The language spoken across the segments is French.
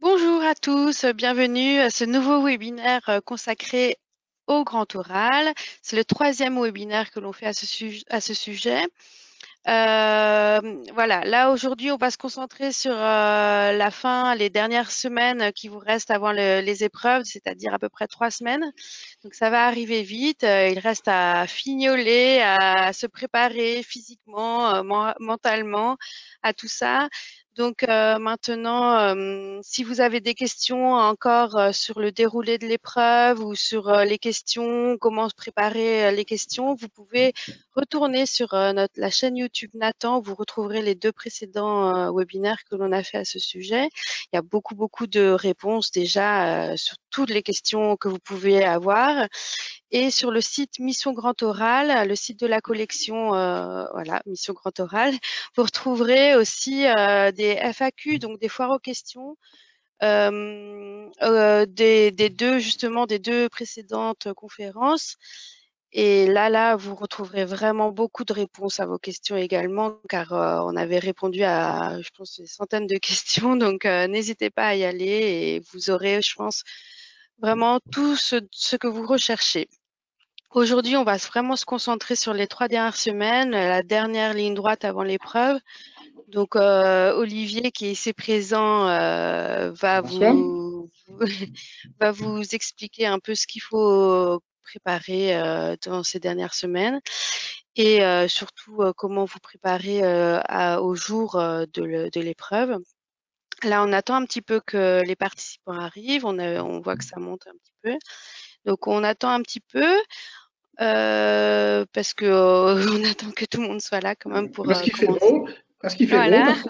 Bonjour à tous, bienvenue à ce nouveau webinaire consacré au grand oral. C'est le troisième webinaire que l'on fait à ce sujet. Voilà, là aujourd'hui, on va se concentrer sur la fin, les dernières semaines qui vous restent avant les épreuves, c'est-à-dire à peu près 3 semaines. Donc ça va arriver vite. Il reste à fignoler, à se préparer physiquement, mentalement à tout ça. Donc maintenant, si vous avez des questions encore sur le déroulé de l'épreuve ou sur les questions, comment se préparer les questions, vous pouvez retourner sur la chaîne YouTube Nathan. Vous retrouverez les deux précédents webinaires que l'on a fait à ce sujet. Il y a beaucoup de réponses déjà sur toutes les questions que vous pouvez avoir. Et sur le site Mission Grand Oral, le site de la collection, voilà, Mission Grand Oral, vous retrouverez aussi des FAQ, donc des foires aux questions, des deux précédentes conférences. Et là, vous retrouverez vraiment beaucoup de réponses à vos questions également, car on avait répondu à, je pense, des centaines de questions. Donc, n'hésitez pas à y aller et vous aurez, je pense, vraiment tout ce que vous recherchez. Aujourd'hui, on va vraiment se concentrer sur les 3 dernières semaines, la dernière ligne droite avant l'épreuve. Donc, Olivier, qui est ici présent, Bonsoir. va vous expliquer un peu ce qu'il faut préparer dans ces dernières semaines et surtout comment vous préparer au jour de l'épreuve. Là, on attend un petit peu que les participants arrivent. On voit que ça monte un petit peu. Donc, on attend un petit peu. Parce que on attend que tout le monde soit là quand même pour Parce qu'il fait commencer. beau, parce qu'il fait beau, Voilà, parce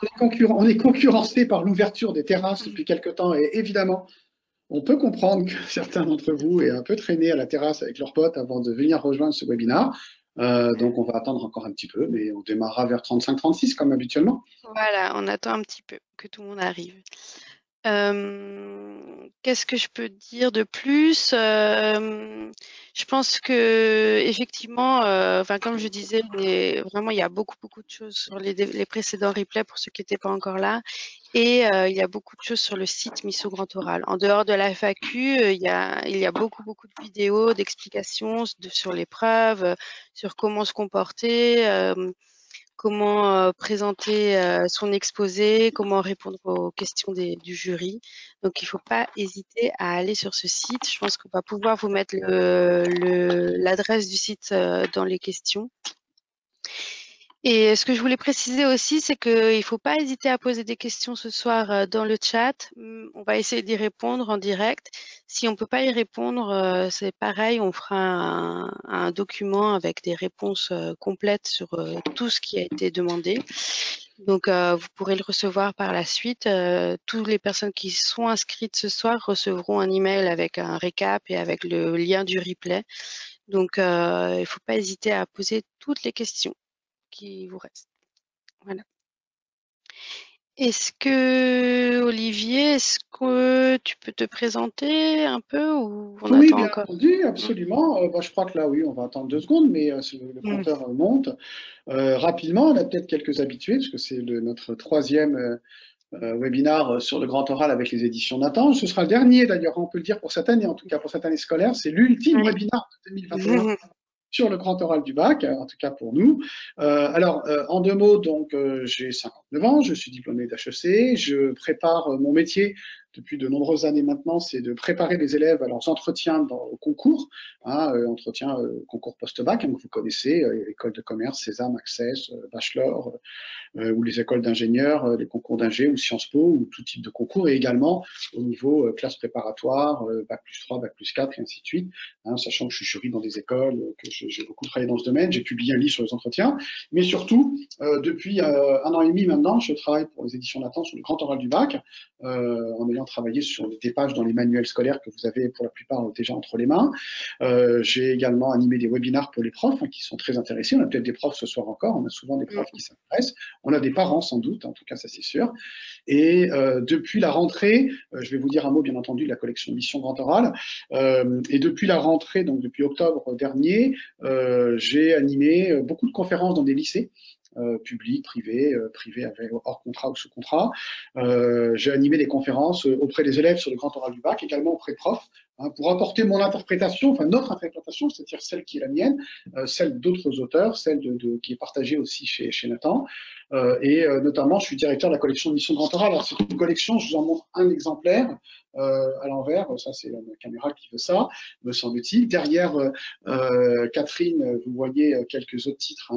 on est concurrencé par l'ouverture des terrasses depuis quelque temps. Et évidemment, on peut comprendre que certains d'entre vous aient un peu traîné à la terrasse avec leurs potes avant de venir rejoindre ce webinaire. Donc, on va attendre encore un petit peu, mais on démarrera vers 35-36 comme habituellement. voilà, on attend un petit peu que tout le monde arrive. Qu'est-ce que je peux dire de plus? Je pense que effectivement, enfin comme je disais, vraiment il y a beaucoup de choses sur les précédents replays pour ceux qui n'étaient pas encore là, et il y a beaucoup de choses sur le site Misso Grand Oral. En dehors de la FAQ, il y a beaucoup de vidéos, d'explications sur l'épreuve, sur comment se comporter. Comment présenter son exposé, comment répondre aux questions du jury. Donc, il ne faut pas hésiter à aller sur ce site. Je pense qu'on va pouvoir vous mettre l'adresse du site dans les questions. Et ce que je voulais préciser aussi, c'est qu'il ne faut pas hésiter à poser des questions ce soir dans le chat. On va essayer d'y répondre en direct. Si on ne peut pas y répondre, c'est pareil, on fera un document avec des réponses complètes sur tout ce qui a été demandé. Donc, vous pourrez le recevoir par la suite. Toutes les personnes qui sont inscrites ce soir recevront un email avec un récap et avec le lien du replay. Donc, il ne faut pas hésiter à poser toutes les questions qui vous restent. Voilà. Est-ce que tu peux te présenter un peu ou on Oui, attend bien encore? entendu, Mm. absolument. Je crois que là, oui, on va attendre 2 secondes, mais le Mm. compteur monte. Rapidement, on a peut-être quelques habitués, parce que c'est notre troisième webinar sur le grand oral avec les éditions Nathan. Ce sera le dernier d'ailleurs, on peut le dire pour cette année, en tout cas pour cette année scolaire. C'est l'ultime Oui. webinar de 2021 sur le grand oral du bac, en tout cas pour nous. En 2 mots, donc, j'ai 59 ans, je suis diplômé d'HEC, je prépare mon métier depuis de nombreuses années maintenant, c'est de préparer les élèves à leurs entretiens au concours, hein, entretien concours post-bac, hein, que vous connaissez, école de commerce, César, Access, Bachelor, ou les écoles d'ingénieurs, les concours d'ingé ou Sciences Po, ou tout type de concours, et également au niveau classe préparatoire, bac+3, bac+4, et ainsi de suite, hein, sachant que je suis jury dans des écoles, que j'ai beaucoup travaillé dans ce domaine, j'ai publié un livre sur les entretiens, mais surtout, depuis 1 an et demi maintenant, je travaille pour les éditions Nathan sur le grand oral du bac, en ayant travaillé sur des pages dans les manuels scolaires que vous avez pour la plupart déjà entre les mains. J'ai également animé des webinars pour les profs, hein, qui sont très intéressés. On a peut-être des profs ce soir encore, on a souvent des profs qui s'intéressent. On a des parents sans doute, en tout cas ça c'est sûr. Et depuis la rentrée, je vais vous dire un mot bien entendu de la collection Mission Grand Oral, et depuis la rentrée, donc depuis octobre dernier, j'ai animé beaucoup de conférences dans des lycées. public, privé, hors contrat ou sous contrat. J'ai animé des conférences auprès des élèves sur le grand oral du bac, également auprès de profs, hein, pour apporter mon interprétation, enfin notre interprétation, c'est-à-dire celle qui est la mienne, celle d'autres auteurs, celle qui est partagée aussi chez Nathan. Notamment, je suis directeur de la collection de Mission Grand Oral. Alors, c'est une collection, je vous en montre un exemplaire à l'envers. Ça, c'est la caméra qui veut ça, me semble-t-il. Derrière Catherine, vous voyez quelques autres titres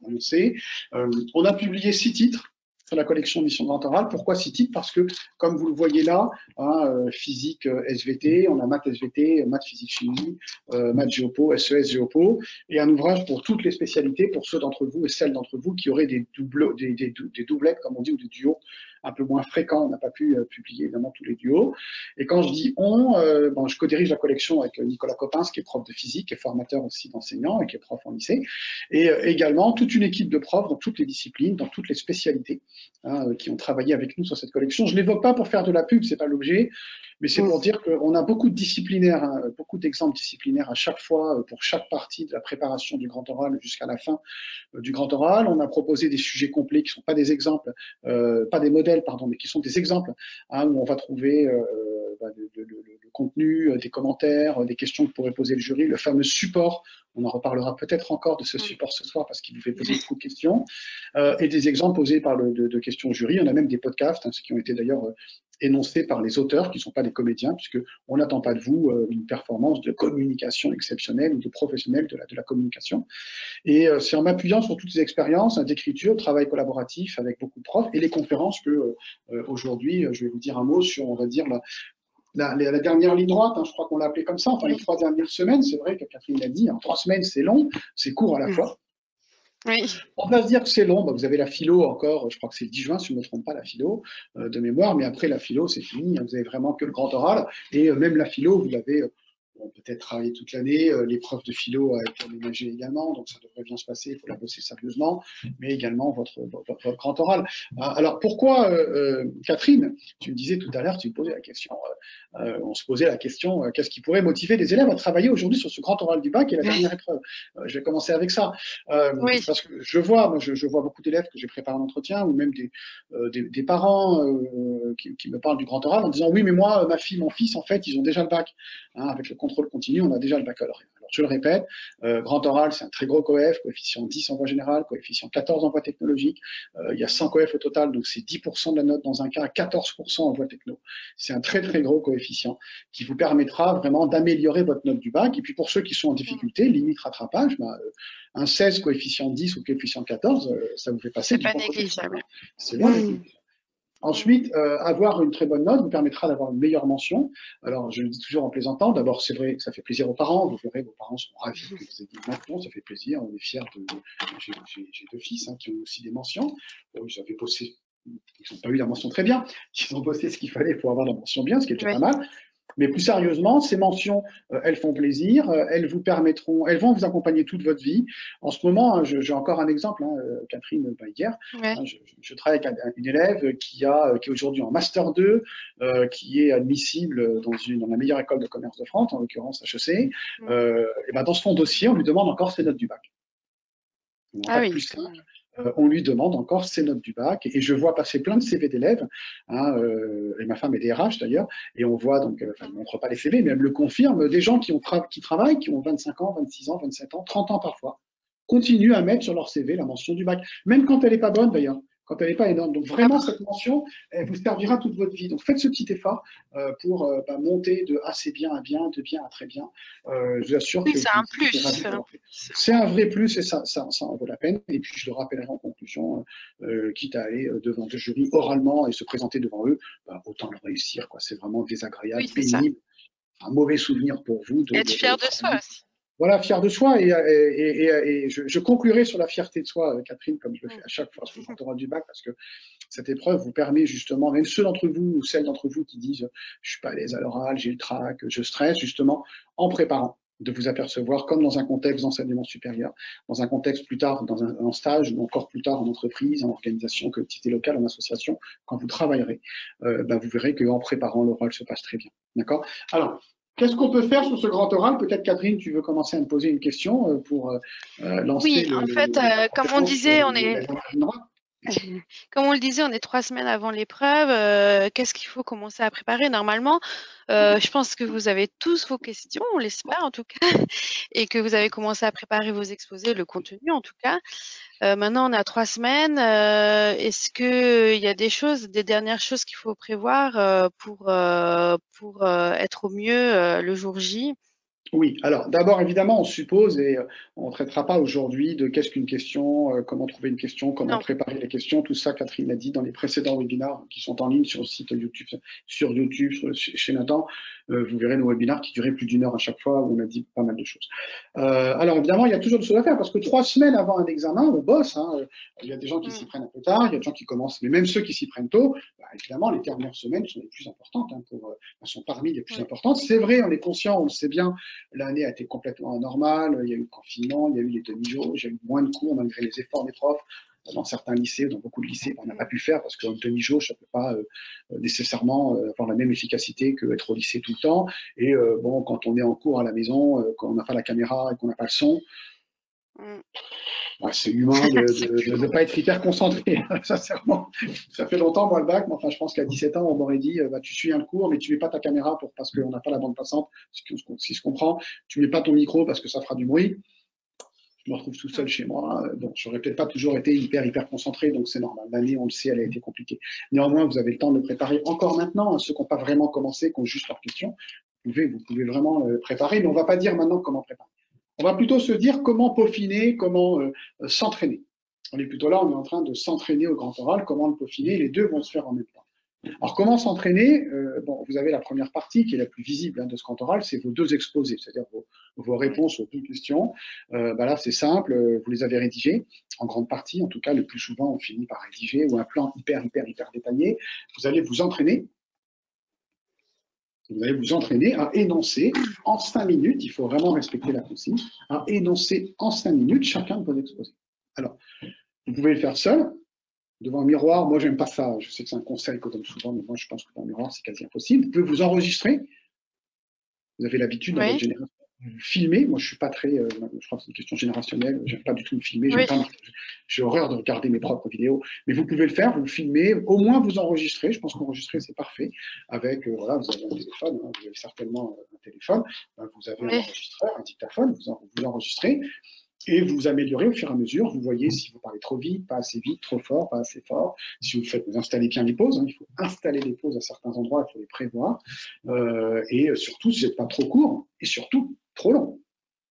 annoncés. On a publié 6 titres sur la collection Mission Grand Oral. Pourquoi 6 titres? Parce que, comme vous le voyez là, physique SVT, on a maths SVT, maths physique chimie, maths géopo, SES géopo, et un ouvrage pour toutes les spécialités, pour ceux d'entre vous et celles d'entre vous qui auraient des doublettes, comme on dit, ou des duos un peu moins fréquents. On n'a pas pu publier évidemment tous les duos. Et quand je dis on, je co-dirige la collection avec Nicolas Coppens, qui est prof de physique et formateur aussi d'enseignants et qui est prof en lycée, et également toute une équipe de profs dans toutes les disciplines, dans toutes les spécialités, qui ont travaillé avec nous sur cette collection. Je ne l'évoque pas pour faire de la pub, c'est pas l'objet, mais c'est pour dire qu'on a beaucoup de disciplinaires, beaucoup d'exemples disciplinaires à chaque fois, pour chaque partie de la préparation du grand oral jusqu'à la fin du grand oral. On a proposé des sujets complets qui ne sont pas des exemples, pas des modèles, pardon, mais qui sont des exemples, où on va trouver le contenu, des commentaires, des questions que pourrait poser le jury, le fameux support. On en reparlera peut-être encore de ce support ce soir parce qu'il vous fait poser beaucoup de questions, et des exemples posés par de questions au jury. On a même des podcasts, ce qui ont été d'ailleurs énoncés par les auteurs, qui ne sont pas des comédiens, puisqu'on n'attend pas de vous une performance de communication exceptionnelle ou de professionnel de la communication. Et c'est en m'appuyant sur toutes ces expériences d'écriture, de travail collaboratif avec beaucoup de profs et les conférences que aujourd'hui, je vais vous dire un mot sur, on va dire, la dernière ligne droite, je crois qu'on l'a appelé comme ça, enfin les 3 dernières semaines. C'est vrai que Catherine l'a dit, 3 semaines c'est long, c'est court à la fois. Oui. On va se dire que c'est long. Vous avez la philo encore, je crois que c'est le 10 juin, si je ne me trompe pas, la philo de mémoire, mais après la philo, c'est fini. Vous avez vraiment que le grand oral. Et même la philo, vous l'avez peut-être travaillé toute l'année. L'épreuve de philo a été aménagée également, donc ça devrait bien se passer. Il faut la bosser sérieusement, mais également votre grand oral. Alors pourquoi, Catherine, tu me disais tout à l'heure, tu me posais la question, on se posait la question, qu'est-ce qui pourrait motiver les élèves à travailler aujourd'hui sur ce grand oral du bac et la dernière épreuve? Je vais commencer avec ça. Oui. Parce que je vois beaucoup d'élèves que j'ai préparé en entretien, ou même des parents qui me parlent du grand oral en disant oui, mais moi, ma fille, mon fils, en fait, ils ont déjà le bac. Avec le contrôle continu, on a déjà le baccalauréat. Alors, je le répète, grand oral, c'est un très gros coef, coefficient 10 en voie générale, coefficient 14 en voie technologique. Il y a 100 coef au total, donc c'est 10% de la note dans un cas, 14% en voie techno. C'est un très, très gros coefficient qui vous permettra vraiment d'améliorer votre note du bac. Et puis, pour ceux qui sont en difficulté, limite rattrapage, un 16 coefficient 10 ou coefficient 14, ça vous fait passer du bon côté. C'est pas négligeable. C'est loin d'être négligeable. Ensuite, avoir une très bonne note vous permettra d'avoir une meilleure mention. Alors, je le dis toujours en plaisantant, d'abord, c'est vrai que ça fait plaisir aux parents. Vous verrez, vos parents sont ravis que vous ayez une mention, ça fait plaisir. On est fiers J'ai 2 fils qui ont aussi des mentions. Ils avaient bossé, ils n'ont pas eu la mention très bien. Ils ont bossé ce qu'il fallait pour avoir la mention bien, ce qui est déjà pas mal. Mais plus sérieusement, ces mentions, elles font plaisir, elles vont vous accompagner toute votre vie. En ce moment, j'ai encore un exemple, Catherine, hier, je travaille avec une élève qui est aujourd'hui en Master 2, qui est admissible dans la meilleure école de commerce de France, en l'occurrence HEC. Et dans son dossier, on lui demande encore ses notes du bac. On lui demande encore ses notes du bac, et je vois passer plein de CV d'élèves, et ma femme est DRH d'ailleurs, et on voit donc, elle ne montre pas les CV, mais elle me le confirme, des gens qui travaillent, qui ont 25 ans, 26 ans, 27 ans, 30 ans parfois, continuent à mettre sur leur CV la mention du bac, même quand elle n'est pas bonne d'ailleurs, quand elle n'est pas énorme. Donc vraiment, cette mention, elle vous servira toute votre vie. Donc faites ce petit effort pour monter de assez bien à bien, de bien à très bien. Je vous assure que c'est un plus. C'est un vrai plus, et ça en vaut la peine. Et puis je le rappellerai en conclusion, quitte à aller devant le jury oralement et se présenter devant eux, autant le réussir. C'est vraiment désagréable, pénible, un mauvais souvenir pour vous. Être fier de soi aussi. Voilà, fier de soi, et je conclurai sur la fierté de soi, Catherine, comme je le fais à chaque fois sur le grand oral du bac, parce que cette épreuve vous permet justement, même ceux d'entre vous ou celles d'entre vous qui disent je suis pas à l'aise à l'oral, j'ai le trac, je stresse, justement, en préparant, de vous apercevoir comme dans un contexte d'enseignement supérieur, dans un contexte plus tard, dans un stage, ou encore plus tard en entreprise, en organisation, collectivité locale, en association, quand vous travaillerez, vous verrez qu'en préparant, l'oral se passe très bien. D'accord ? Alors, Qu'est-ce qu'on peut faire sur ce grand oral? Peut-être, Catherine, tu veux commencer à me poser une question pour lancer Oui, en fait, la comme on conférence sur disait, la ligne droite. comme on le disait, on est 3 semaines avant l'épreuve. Qu'est-ce qu'il faut commencer à préparer normalement? Je pense que vous avez tous vos questions, on l'espère en tout cas, et que vous avez commencé à préparer vos exposés, le contenu en tout cas. Maintenant, on a 3 semaines. Est-ce que il y a des choses, des dernières choses qu'il faut prévoir pour être au mieux le jour J? Oui, alors d'abord, évidemment, on suppose, et on ne traitera pas aujourd'hui de qu'est-ce qu'une question, comment trouver une question, comment Non. préparer les questions, tout ça, Catherine l'a dit dans les précédents webinaires qui sont en ligne sur le site YouTube, chez Nathan. Vous verrez nos webinaires qui duraient plus d'1 heure à chaque fois, où on a dit pas mal de choses. Alors évidemment, il y a toujours des choses à faire, parce que 3 semaines avant un examen, on bosse, hein. Il y a des gens qui s'y prennent un peu tard, il y a des gens qui commencent, mais même ceux qui s'y prennent tôt, bah, évidemment, les dernières semaines sont les plus importantes, hein, sont parmi les plus Oui. importantes. C'est vrai, on est conscient, on le sait bien. L'année a été complètement anormale, il y a eu le confinement, il y a eu les demi-jours, il y a eu moins de cours malgré les efforts des profs. Dans certains lycées, dans beaucoup de lycées, on n'a pas pu faire parce qu'en demi-jour, ça ne peut pas nécessairement avoir la même efficacité qu'être au lycée tout le temps. Et bon, quand on est en cours à la maison, quand on n'a pas la caméra et qu'on n'a pas le son, Mm. c'est humain de C'est plus ne pas être hyper concentré, sincèrement. Ça fait longtemps, moi, le bac, mais enfin, je pense qu'à 17 ans, on m'aurait dit, bah, tu suis un cours, mais tu mets pas ta caméra parce qu'on n'a pas la bande passante, si je comprends. Tu mets pas ton micro parce que ça fera du bruit. Je me retrouve tout seul Mm. chez moi. Bon, j'aurais peut-être pas toujours été hyper concentré, donc c'est normal. L'année, on le sait, elle a été compliquée. Néanmoins, vous avez le temps de le préparer encore maintenant. Ceux qui n'ont pas vraiment commencé, qui ont juste leurs questions, vous pouvez vraiment préparer, mais on va pas dire maintenant comment préparer. On va plutôt se dire comment peaufiner, comment s'entraîner. On est plutôt là, on est en train de s'entraîner au grand oral, comment le peaufiner, les deux vont se faire en même temps. Alors, comment s'entraîner? Bon, vous avez la première partie qui est la plus visible de ce grand oral, c'est vos deux exposés, c'est-à-dire vos réponses aux deux questions. Bah là, c'est simple, vous les avez rédigées, en grande partie, en tout cas, le plus souvent, on finit par rédiger, ou un plan hyper détaillé. Vous allez vous entraîner. Vous allez vous entraîner à énoncer en 5 minutes, il faut vraiment respecter la consigne, à énoncer en 5 minutes chacun de vos exposés. Alors, vous pouvez le faire seul, devant un miroir. Moi, j'aime pas ça. Je sais que c'est un conseil qu'on donne souvent, mais moi, je pense que devant un miroir, c'est quasi impossible. Vous pouvez vous enregistrer. Vous avez l'habitude dans votre Oui. génération de vous filmer. Moi, je suis pas très. Je crois que c'est une question générationnelle. J'aime pas du tout me filmer. J'aime Oui. pas. J'ai horreur de regarder mes propres vidéos. Mais vous pouvez le faire. Vous le filmez. Au moins, vous enregistrez. Je pense qu'enregistrer, c'est parfait. Avec voilà, vous avez un téléphone. Hein, vous avez certainement un téléphone. Vous avez un Oui. enregistreur, un dictaphone. Vous enregistrez. Et vous améliorez au fur et à mesure. Vous voyez si vous parlez trop vite, pas assez vite, trop fort, pas assez fort. Si vous installez bien les pauses, hein, il faut installer les pauses à certains endroits, il faut les prévoir. Et surtout, si vous n'êtes pas trop court et surtout trop long.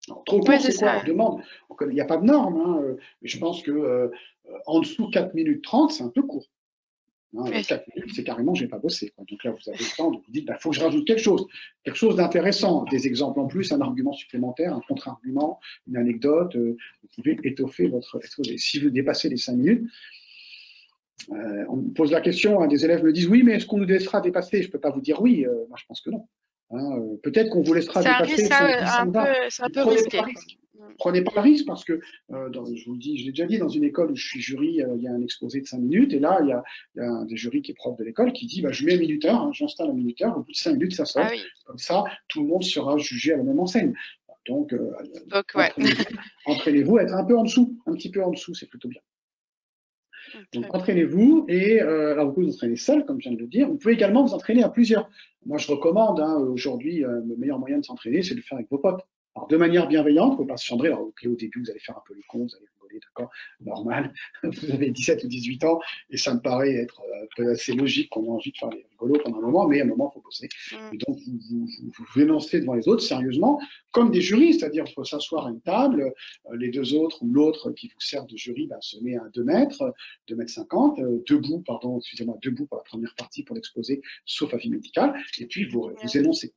Alors, trop Oui, court, c'est c'est quoi? ça. Alors, demande. Il n'y a pas de norme, hein, mais je pense que en dessous 4 minutes 30, c'est un peu court. Hein, Oui. 4 minutes, c'est carrément, j'ai pas bossé. Quoi. Donc là, vous avez le temps de vous dire, il faut que je rajoute quelque chose d'intéressant, des exemples en plus, un argument supplémentaire, un contre-argument, une anecdote. Vous pouvez étoffer votre exposé. Si vous dépassez les 5 minutes, on me pose la question, hein, des élèves me disent oui, mais est-ce qu'on nous laissera dépasser? Je peux pas vous dire oui. Moi, je pense que non. Hein, peut-être qu'on vous laissera C'est un dépasser risque si on dit ça un me peu, va. c'est un Mais peu prenez pas risqué, le quoi. risque. Prenez pas le risque parce que, je vous le dis, je l'ai déjà dit, dans une école où je suis jury, il y a un exposé de 5 minutes et là, il y a un des jurys qui est prof de l'école qui dit bah, je mets un minuteur, hein, j'installe un minuteur, au bout de 5 minutes, ça Ah saute. oui. Comme ça, tout le monde sera jugé à la même enseigne. Donc, Donc, ouais. entraînez-vous à être un peu en dessous, un petit peu en dessous, c'est plutôt bien. Donc, Très bien. entraînez-vous et alors vous pouvez vous entraîner seul, comme je viens de le dire. Vous pouvez également vous entraîner à plusieurs. Moi, je recommande aujourd'hui, le meilleur moyen de s'entraîner, c'est de le faire avec vos potes. Alors, de manière bienveillante, il ne faut pas se chambrer. Alors, au début, vous allez faire un peu les cons, vous allez rigoler, d'accord, normal. Vous avez 17 ou 18 ans et ça me paraît être assez logique qu'on ait envie de faire les rigolos pendant un moment, mais à un moment, il faut bosser. Et donc, vous énoncez devant les autres sérieusement, comme des jurys, c'est-à-dire qu'il faut s'asseoir à une table, les deux autres ou l'autre qui vous sert de jury se met à 2 mètres, 2,50 m, debout, pardon, excusez-moi, debout pour la première partie pour l'exposer, sauf avis médical, et puis vous énoncez.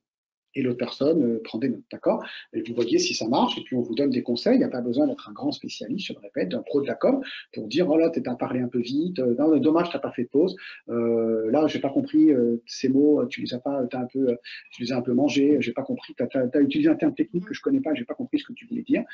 Et l'autre personne prend des notes, d'accord? Et vous voyez si ça marche, et puis on vous donne des conseils. Il n'y a pas besoin d'être un grand spécialiste, je le répète, d'un pro de la com pour dire oh là, t'as parlé un peu vite, non, dommage, t'as pas fait de pause. Là, j'ai pas compris ces mots, tu les as pas, tu les as un peu mangés, j'ai pas compris, t'as utilisé un terme technique que je connais pas, j'ai pas compris ce que tu voulais dire.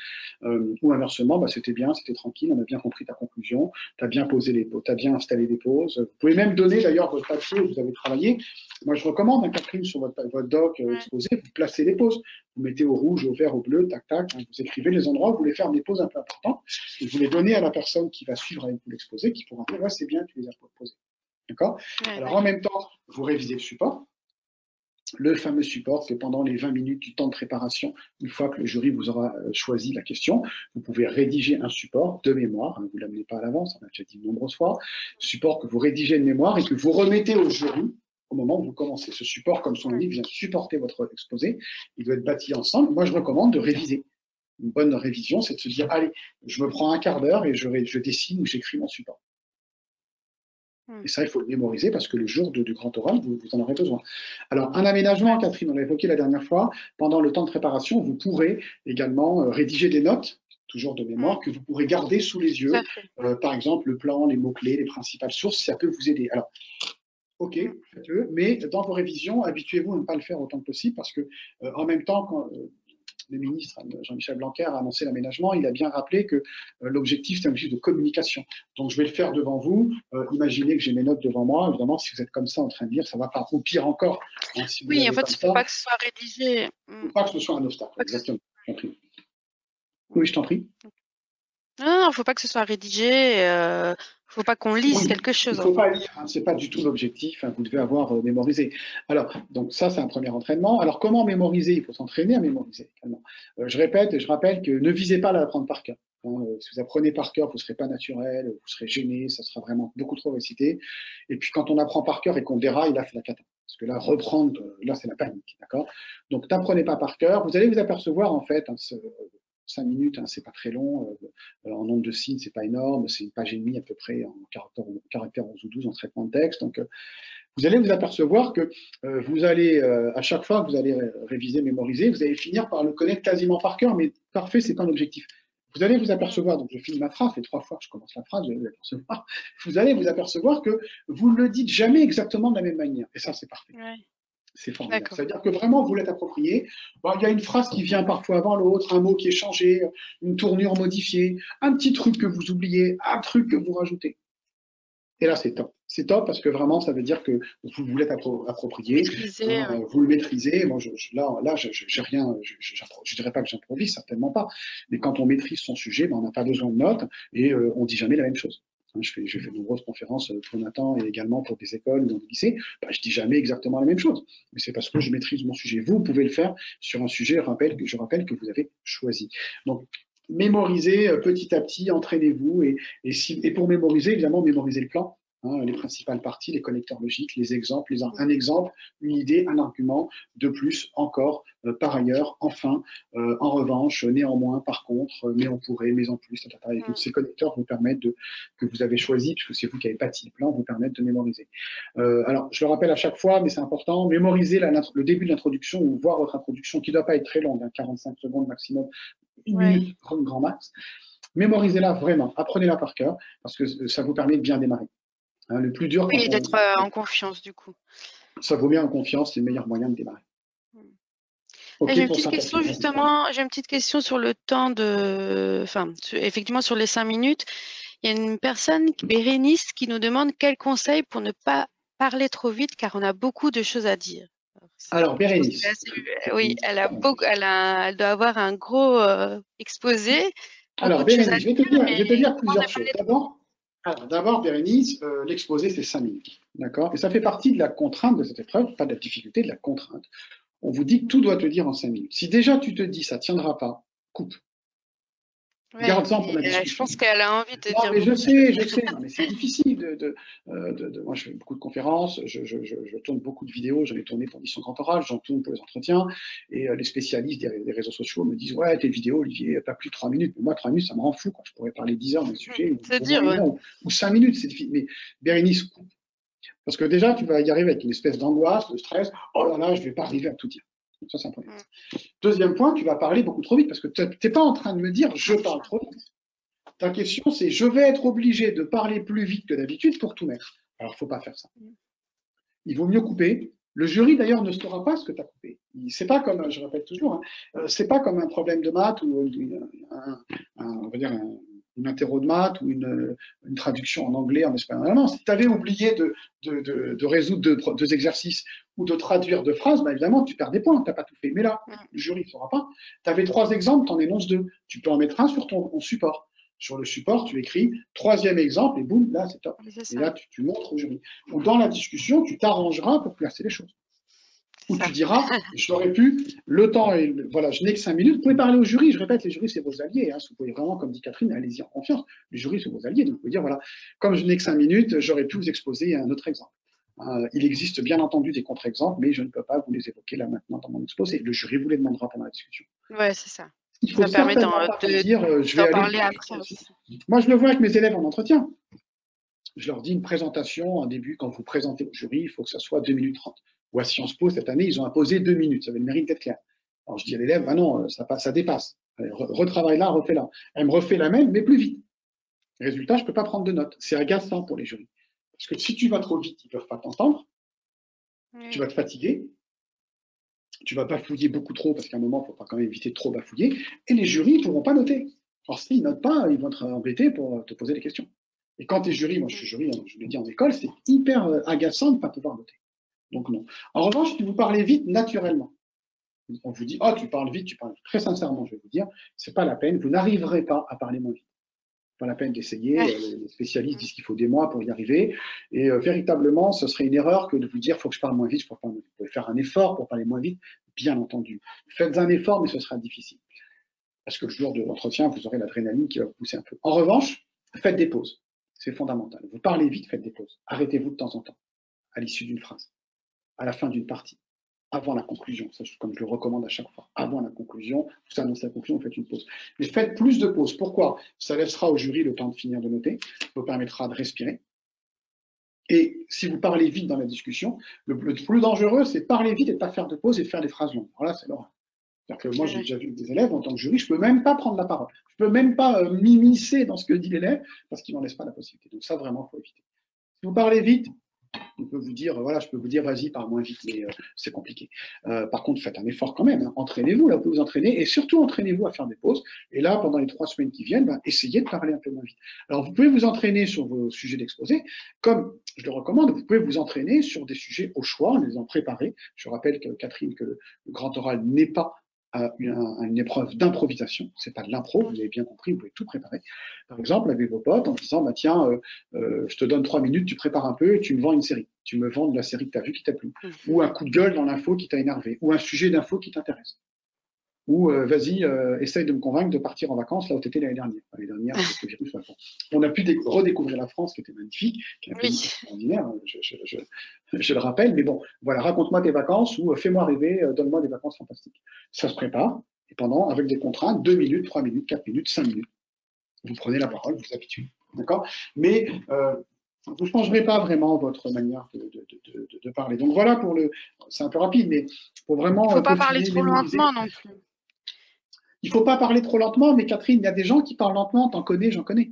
Ou inversement, bah, c'était bien, c'était tranquille, on a bien compris ta conclusion, t'as bien posé les pauses, t'as bien installé les pauses. Vous pouvez même donner d'ailleurs votre papier où vous avez travaillé. Moi, je recommande un Catherine sur votre doc exposé exposé, vous placez les pauses. Vous mettez au rouge, au vert, au bleu, tac, tac, hein, vous écrivez les endroits où vous voulez faire des pauses un peu importantes, et vous les donnez à la personne qui va suivre avec vous l'exposé, qui pourra dire, ouais, c'est bien, tu les as posés. D'accord? Ouais, Alors, en même temps, vous révisez le support, le fameux support que pendant les 20 minutes du temps de préparation, une fois que le jury vous aura choisi la question, vous pouvez rédiger un support de mémoire, hein, vous ne l'amenez pas à l'avance, on a déjà dit de nombreuses fois, support que vous rédigez de mémoire et que vous remettez au jury au moment où vous commencez. Ce support, comme son nom l'indique, vient supporter votre exposé, il doit être bâti ensemble. Moi, je recommande de réviser. Une bonne révision, c'est de se dire, allez, je me prends un quart d'heure et je dessine ou j'écris mon support. Et ça, il faut le mémoriser parce que le jour du grand oral, vous en aurez besoin. Alors, un aménagement, Catherine, on l'a évoqué la dernière fois, pendant le temps de préparation, vous pourrez également rédiger des notes, toujours de mémoire, que vous pourrez garder sous les yeux. Par exemple, le plan, les mots-clés, les principales sources, ça peut vous aider. Alors, ok, faites-le, mais dans vos révisions, habituez-vous à ne pas le faire autant que possible parce que, en même temps, quand le ministre Jean-Michel Blanquer a annoncé l'aménagement, il a bien rappelé que l'objectif, c'est un objectif de communication. Donc, je vais le faire devant vous. Imaginez que j'ai mes notes devant moi. Évidemment, si vous êtes comme ça en train de lire, ça va pas. Ou pire encore, hein, si vous oui, en fait, il ne faut pas que ce soit rédigé. Il ne faut pas que ce soit un obstacle. Exactement. Je t'en prie. Oui, je t'en prie. Non, il ne faut pas que ce soit rédigé. Il ne faut pas qu'on lise quelque chose. Il ne faut pas lire, hein, ce n'est pas du tout l'objectif, hein, vous devez avoir mémorisé. Alors, donc ça, c'est un premier entraînement. Alors, comment mémoriser? Il faut s'entraîner à mémoriser également. Je répète et je rappelle que ne visez pas à l'apprendre par cœur. Hein, si vous apprenez par cœur, vous ne serez pas naturel, vous serez gêné, ça sera vraiment beaucoup trop récité. Et puis, quand on apprend par cœur et qu'on déraille, là, c'est la cata. Parce que là, reprendre, là, c'est la panique. D'accord? Donc, n'apprenez pas par cœur. Vous allez vous apercevoir, en fait, hein, 5 minutes, hein, c'est pas très long. En nombre de signes, c'est pas énorme. C'est une page et demie à peu près en caractère 11 ou 12 en traitement de texte. Donc, vous allez vous apercevoir que vous allez, à chaque fois que vous allez réviser, mémoriser, vous allez finir par le connaître quasiment par cœur, mais parfait, c'est pas un objectif. Vous allez vous apercevoir, donc je finis ma phrase, les 3 fois que je commence la phrase, vous allez vous apercevoir que vous ne le dites jamais exactement de la même manière. Et ça, c'est parfait. C'est formidable. C'est-à-dire que vraiment, vous l'êtes approprié. Bon, il y a une phrase qui vient parfois avant l'autre, un mot qui est changé, une tournure modifiée, un petit truc que vous oubliez, un truc que vous rajoutez. Et là, c'est top. C'est top parce que vraiment, ça veut dire que vous l'êtes approprié, vous le maîtrisez. Bon, là, j'ai rien, je dirais pas que j'improvise, certainement pas. Mais quand on maîtrise son sujet, ben, on n'a pas besoin de notes et on dit jamais la même chose. J'ai fait de nombreuses conférences pour Nathan et également pour des écoles ou dans des lycées. Ben, je dis jamais exactement la même chose, mais c'est parce que je maîtrise mon sujet. Vous pouvez le faire sur un sujet, je rappelle que vous avez choisi. Donc, mémorisez petit à petit, entraînez-vous et pour mémoriser, évidemment, mémorisez le plan. Hein, les principales parties, les connecteurs logiques, les exemples, un exemple, une idée, un argument, de plus, encore, par ailleurs, enfin, en revanche, néanmoins, par contre, mais on pourrait, mais en plus, et tous ces connecteurs vous permettent que vous avez choisi, puisque c'est vous qui avez bâti le plan, vous permettent de mémoriser. Alors, je le rappelle à chaque fois, mais c'est important, mémoriser le début de l'introduction ou voir votre introduction, qui ne doit pas être très longue, hein, 45 secondes maximum, 1 minute, grand max. Mémorisez-la vraiment, apprenez-la par cœur, parce que ça vous permet de bien démarrer. Hein, le plus dur, oui, d'être en confiance du coup. Ça vaut bien en confiance, c'est le meilleur moyen de démarrer. Okay, j'ai une petite question justement, j'ai une petite question sur le temps de, enfin, effectivement sur les 5 minutes. Il y a une personne, Bérénice, qui nous demande quel conseil pour ne pas parler trop vite, car on a beaucoup de choses à dire. Alors, Bérénice. Oui, elle doit avoir un gros exposé. Alors, Bérénice, je vais te dire plusieurs choses. D'abord, Bérénice, l'exposé, c'est 5 minutes. D'accord? Et ça fait partie de la contrainte de cette épreuve, pas de la difficulté, de la contrainte. On vous dit que tout doit te dire en 5 minutes. Si déjà tu te dis ça ne tiendra pas, coupe. Ouais, garde-en pour la discussion. Je pense qu'elle a envie de dire. Mais je sais. Non, mais c'est difficile moi, je fais beaucoup de conférences, je tourne beaucoup de vidéos, j'en ai tourné pour Mission Grand Oral, j'en tourne pour les entretiens, et les spécialistes des réseaux sociaux me disent ouais, tes vidéos, Olivier, pas plus de 3 minutes. Mais moi, 3 minutes, ça me rend fou. Je pourrais parler 10 heures d'un sujet. C'est dur, ouais. Ou 5 minutes, c'est difficile. Mais Bérénice, coupe. Parce que déjà, tu vas y arriver avec une espèce d'angoisse, de stress. Oh là là, je ne vais pas arriver à tout dire. Ça, c'est un premier. Deuxième point, tu vas parler beaucoup trop vite parce que tu n'es pas en train de me dire je parle trop vite. Ta question, c'est je vais être obligé de parler plus vite que d'habitude pour tout mettre. Alors, il ne faut pas faire ça. Il vaut mieux couper. Le jury, d'ailleurs, ne saura pas ce que tu as coupé. C'est pas comme, je répète toujours, hein, c'est pas comme un problème de maths ou on va dire une interro de maths ou une traduction en anglais, en espagnol. Non, si tu avais oublié de résoudre deux exercices ou de traduire deux phrases, bah évidemment, tu perds des points, tu n'as pas tout fait. Mais là, le jury ne saura pas. Tu avais trois exemples, tu en énonces deux. Tu peux en mettre un sur ton support. Sur le support, tu écris troisième exemple et boum, là, c'est top. Et là, tu montres au jury. Ou dans la discussion, tu t'arrangeras pour placer les choses. Où tu diras, j'aurais pu, le temps, voilà, je n'ai que 5 minutes, vous pouvez parler au jury, je répète, les jurys, c'est vos alliés, hein, vous pouvez vraiment, comme dit Catherine, allez-y en confiance, les jurys, c'est vos alliés, donc vous pouvez dire, voilà, comme je n'ai que 5 minutes, j'aurais pu vous exposer un autre exemple. Il existe bien entendu des contre-exemples, mais je ne peux pas vous les évoquer là maintenant dans mon exposé, le jury vous les demandera pendant la discussion. Ouais, c'est ça. Il faut ça permet certainement pas dire, je vais aller... parler après aussi. Moi, je le vois avec mes élèves en entretien. Je leur dis une présentation, un début, quand vous présentez au jury, il faut que ça soit 2 minutes 30. Ou à Sciences Po, cette année, ils ont imposé 2 minutes. Ça avait le mérite d'être clair. Alors je dis à l'élève, bah non, ça dépasse. Retravaille là, refais là. Elle me refait la même, mais plus vite. Résultat, je ne peux pas prendre de notes. C'est agaçant pour les jurys. Parce que si tu vas trop vite, ils ne peuvent pas t'entendre. Tu vas te fatiguer. Tu vas bafouiller beaucoup trop, parce qu'à un moment, il faut quand même éviter de trop bafouiller. Et les jurys ne pourront pas noter. Alors s'ils ne notent pas, ils vont être embêtés pour te poser des questions. Et quand tu es jury, moi je suis jury, je l'ai dit en école, c'est hyper agaçant de ne pas pouvoir noter. Donc non. En revanche, si vous parlez vite, naturellement, on vous dit, oh, tu parles vite, très sincèrement, je vais vous dire, c'est pas la peine, vous n'arriverez pas à parler moins vite. Pas la peine d'essayer, les spécialistes disent qu'il faut des mois pour y arriver, et véritablement, ce serait une erreur que de vous dire, il faut que je parle moins vite, vous pouvez faire un effort pour parler moins vite, bien entendu. Faites un effort, mais ce sera difficile. Parce que le jour de l'entretien, vous aurez l'adrénaline qui va vous pousser un peu. En revanche, faites des pauses. C'est fondamental. Vous parlez vite, faites des pauses. Arrêtez-vous de temps en temps, à l'issue d'une phrase, à la fin d'une partie, avant la conclusion, ça, comme je le recommande à chaque fois, avant la conclusion, vous annoncez la conclusion, vous faites une pause. Mais faites plus de pauses. Pourquoi? Ça laissera au jury le temps de finir de noter, ça vous permettra de respirer. Et si vous parlez vite dans la discussion, le plus dangereux, c'est de parler vite et de ne pas faire de pause et de faire des phrases longues. Alors là, c'est l'horreur. C'est-à-dire que moi, j'ai déjà vu des élèves, en tant que jury, je ne peux même pas prendre la parole. Je ne peux même pas m'immiscer dans ce que dit l'élève, parce qu'il n'en laisse pas la possibilité. Donc ça, vraiment, il faut éviter. Si vous parlez vite, on peut vous dire, voilà, je peux vous dire, vas-y, parle moins vite, mais c'est compliqué. Par contre, faites un effort quand même, hein. Entraînez-vous, là, vous pouvez vous entraîner, et surtout entraînez-vous à faire des pauses. Et là, pendant les 3 semaines qui viennent, ben, essayez de parler un peu moins vite. Alors, vous pouvez vous entraîner sur vos sujets d'exposé, comme je le recommande, vous pouvez vous entraîner sur des sujets au choix, en les ayant préparés. Je rappelle, Catherine, que le grand oral n'est pas une épreuve d'improvisation, c'est pas de l'impro, vous avez bien compris, vous pouvez tout préparer. Par exemple, avec vos potes, en disant, bah, tiens, je te donne 3 minutes, tu prépares un peu et tu me vends une série. Tu me vends de la série que tu as vue qui t'a plu. Ou un coup de gueule dans l'info qui t'a énervé. Ou un sujet d'info qui t'intéresse. Ou vas-y, essaye de me convaincre de partir en vacances là où tu étais l'année dernière. L'année dernière, avec le virus, on a pu redécouvrir la France qui était magnifique, qui est un pays extraordinaire, je le rappelle, mais bon, voilà, raconte-moi tes vacances ou fais-moi rêver, donne-moi des vacances fantastiques. Ça se prépare, et pendant, avec des contraintes, 2 minutes, 3 minutes, 4 minutes, 5 minutes, vous prenez la parole, vous vous habituez. D'accord? Mais vous ne changerez pas vraiment votre manière de parler. Donc voilà c'est un peu rapide, mais pour vraiment. Il ne faut pas parler trop lentement non plus. Il ne faut pas parler trop lentement, mais Catherine, il y a des gens qui parlent lentement, t'en connais, j'en connais.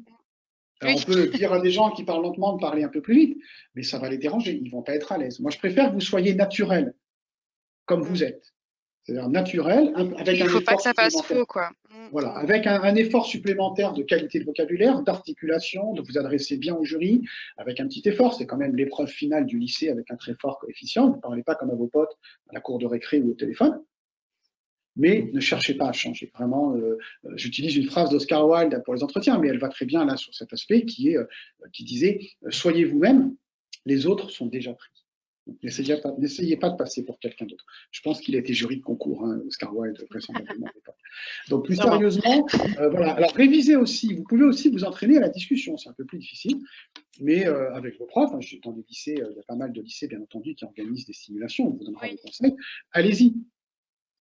Alors, on peut dire à des gens qui parlent lentement de parler un peu plus vite, mais ça va les déranger, ils ne vont pas être à l'aise. Moi, je préfère que vous soyez naturel, comme vous êtes. C'est-à-dire naturel, avec un effort supplémentaire. Il ne faut pas que ça passe faux, quoi. Voilà, avec un effort supplémentaire de qualité de vocabulaire, d'articulation, de vous adresser bien au jury, avec un petit effort. C'est quand même l'épreuve finale du lycée avec un très fort coefficient. Vous ne parlez pas comme à vos potes à la cour de récré ou au téléphone. Mais ne cherchez pas à changer. Vraiment, j'utilise une phrase d'Oscar Wilde pour les entretiens, mais elle va très bien là sur cet aspect qui disait soyez vous-même, les autres sont déjà pris. N'essayez pas de passer pour quelqu'un d'autre. Je pense qu'il a été jury de concours, hein, Oscar Wilde, vraisemblablement. Donc, plus sérieusement, voilà. Alors, révisez aussi. Vous pouvez aussi vous entraîner à la discussion. C'est un peu plus difficile, mais avec vos profs, hein, dans les lycées, il y a pas mal de lycées, bien entendu, qui organisent des simulations. On vous donnera des conseils. Allez-y.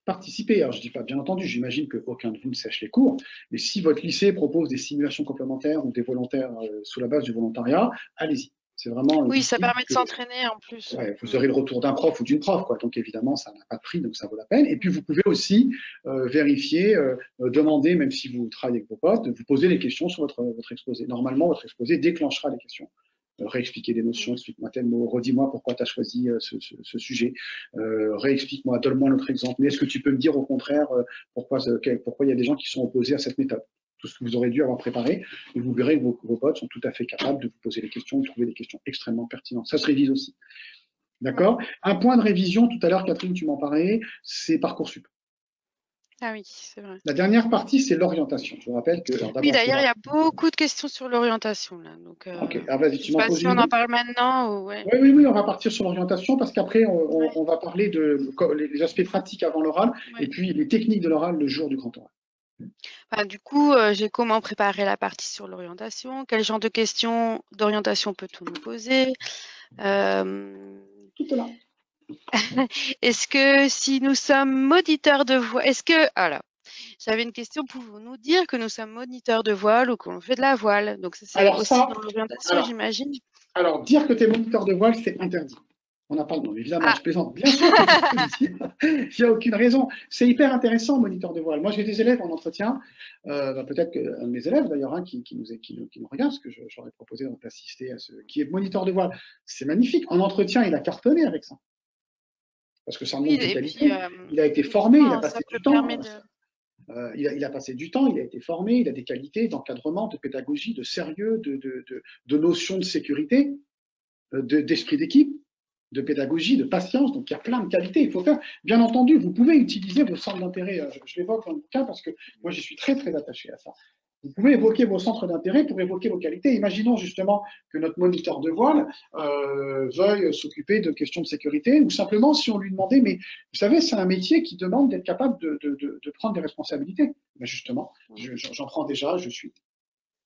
Participez. Alors, je ne dis pas, bien entendu, j'imagine qu'aucun de vous ne sèche les cours, mais si votre lycée propose des simulations complémentaires ou des volontaires sous la base du volontariat, allez-y. C'est vraiment. Oui, ça permet de s'entraîner en plus. Ouais, vous aurez le retour d'un prof ou d'une prof, quoi. Donc évidemment, ça n'a pas de prix, donc ça vaut la peine. Et puis vous pouvez aussi vérifier, demander, même si vous travaillez avec vos potes, de vous poser les questions sur votre exposé. Normalement, votre exposé déclenchera les questions. Réexpliquer des notions, explique-moi tel mot, redis-moi pourquoi tu as choisi ce sujet, réexplique-moi, donne-moi un autre exemple. Mais est-ce que tu peux me dire au contraire pourquoi il y a des gens qui sont opposés à cette méthode? tout ce que vous aurez dû avoir préparé, et vous verrez que vos potes sont tout à fait capables de vous poser des questions, de trouver des questions extrêmement pertinentes. Ça se révise aussi. D'accord? Un point de révision, tout à l'heure, Catherine, tu m'en parlais, c'est Parcoursup. Ah oui, c'est vrai. La dernière partie, c'est l'orientation. Je vous rappelle que... Oui, d'ailleurs, il y a beaucoup de questions sur l'orientation, là. Donc, ok, alors vas-y, je tu sais m'en pas poses si on une en autre? parle maintenant ou ouais. Oui, on va partir sur l'orientation parce qu'après, Ouais, on va parler les aspects pratiques avant l'oral et ouais. puis les techniques de l'oral le jour du grand oral. Enfin, du coup, j'ai comment préparer la partie sur l'orientation? Quel genre de questions d'orientation peut-on nous poser? Tout est là. Est-ce que si nous sommes moniteurs de voile, alors, j'avais une question, pouvons-nous dire que nous sommes moniteurs de voile ou qu'on fait de la voile? Donc, ça, c'est Alors aussi ça, dans l'orientation, alors, j'imagine. alors dire que tu es moniteur de voile, c'est interdit. On n'a pas le nom, évidemment, Ah, je plaisante. Bien sûr que tu peux le dire. Il n'y a aucune raison. C'est hyper intéressant, moniteur de voile. Moi, j'ai des élèves en entretien, peut-être qu'un de mes élèves d'ailleurs, hein, qui nous regarde, parce que je leur ai proposé d'assister à ce qui est moniteur de voile. C'est magnifique. En entretien, il a cartonné avec ça. Parce que ça oui, montre des et puis, qualités. Il a été formé, il a effectivement, ça passé peut du temps. permettre de. Il a passé du temps, il a été formé, il a des qualités d'encadrement, de pédagogie, de sérieux, de notion de sécurité, d'esprit d'équipe, de pédagogie, de patience. Donc il y a plein de qualités. Il faut faire. Bien entendu, vous pouvez utiliser vos centres d'intérêt. Je l'évoque dans le bouquin parce que moi j'y suis très très attaché à ça. Vous pouvez évoquer vos centres d'intérêt pour évoquer vos qualités. Imaginons justement que notre moniteur de voile veuille s'occuper de questions de sécurité, ou simplement si on lui demandait, mais vous savez, c'est un métier qui demande d'être capable de prendre des responsabilités. Ben justement, j'en prends déjà, je suis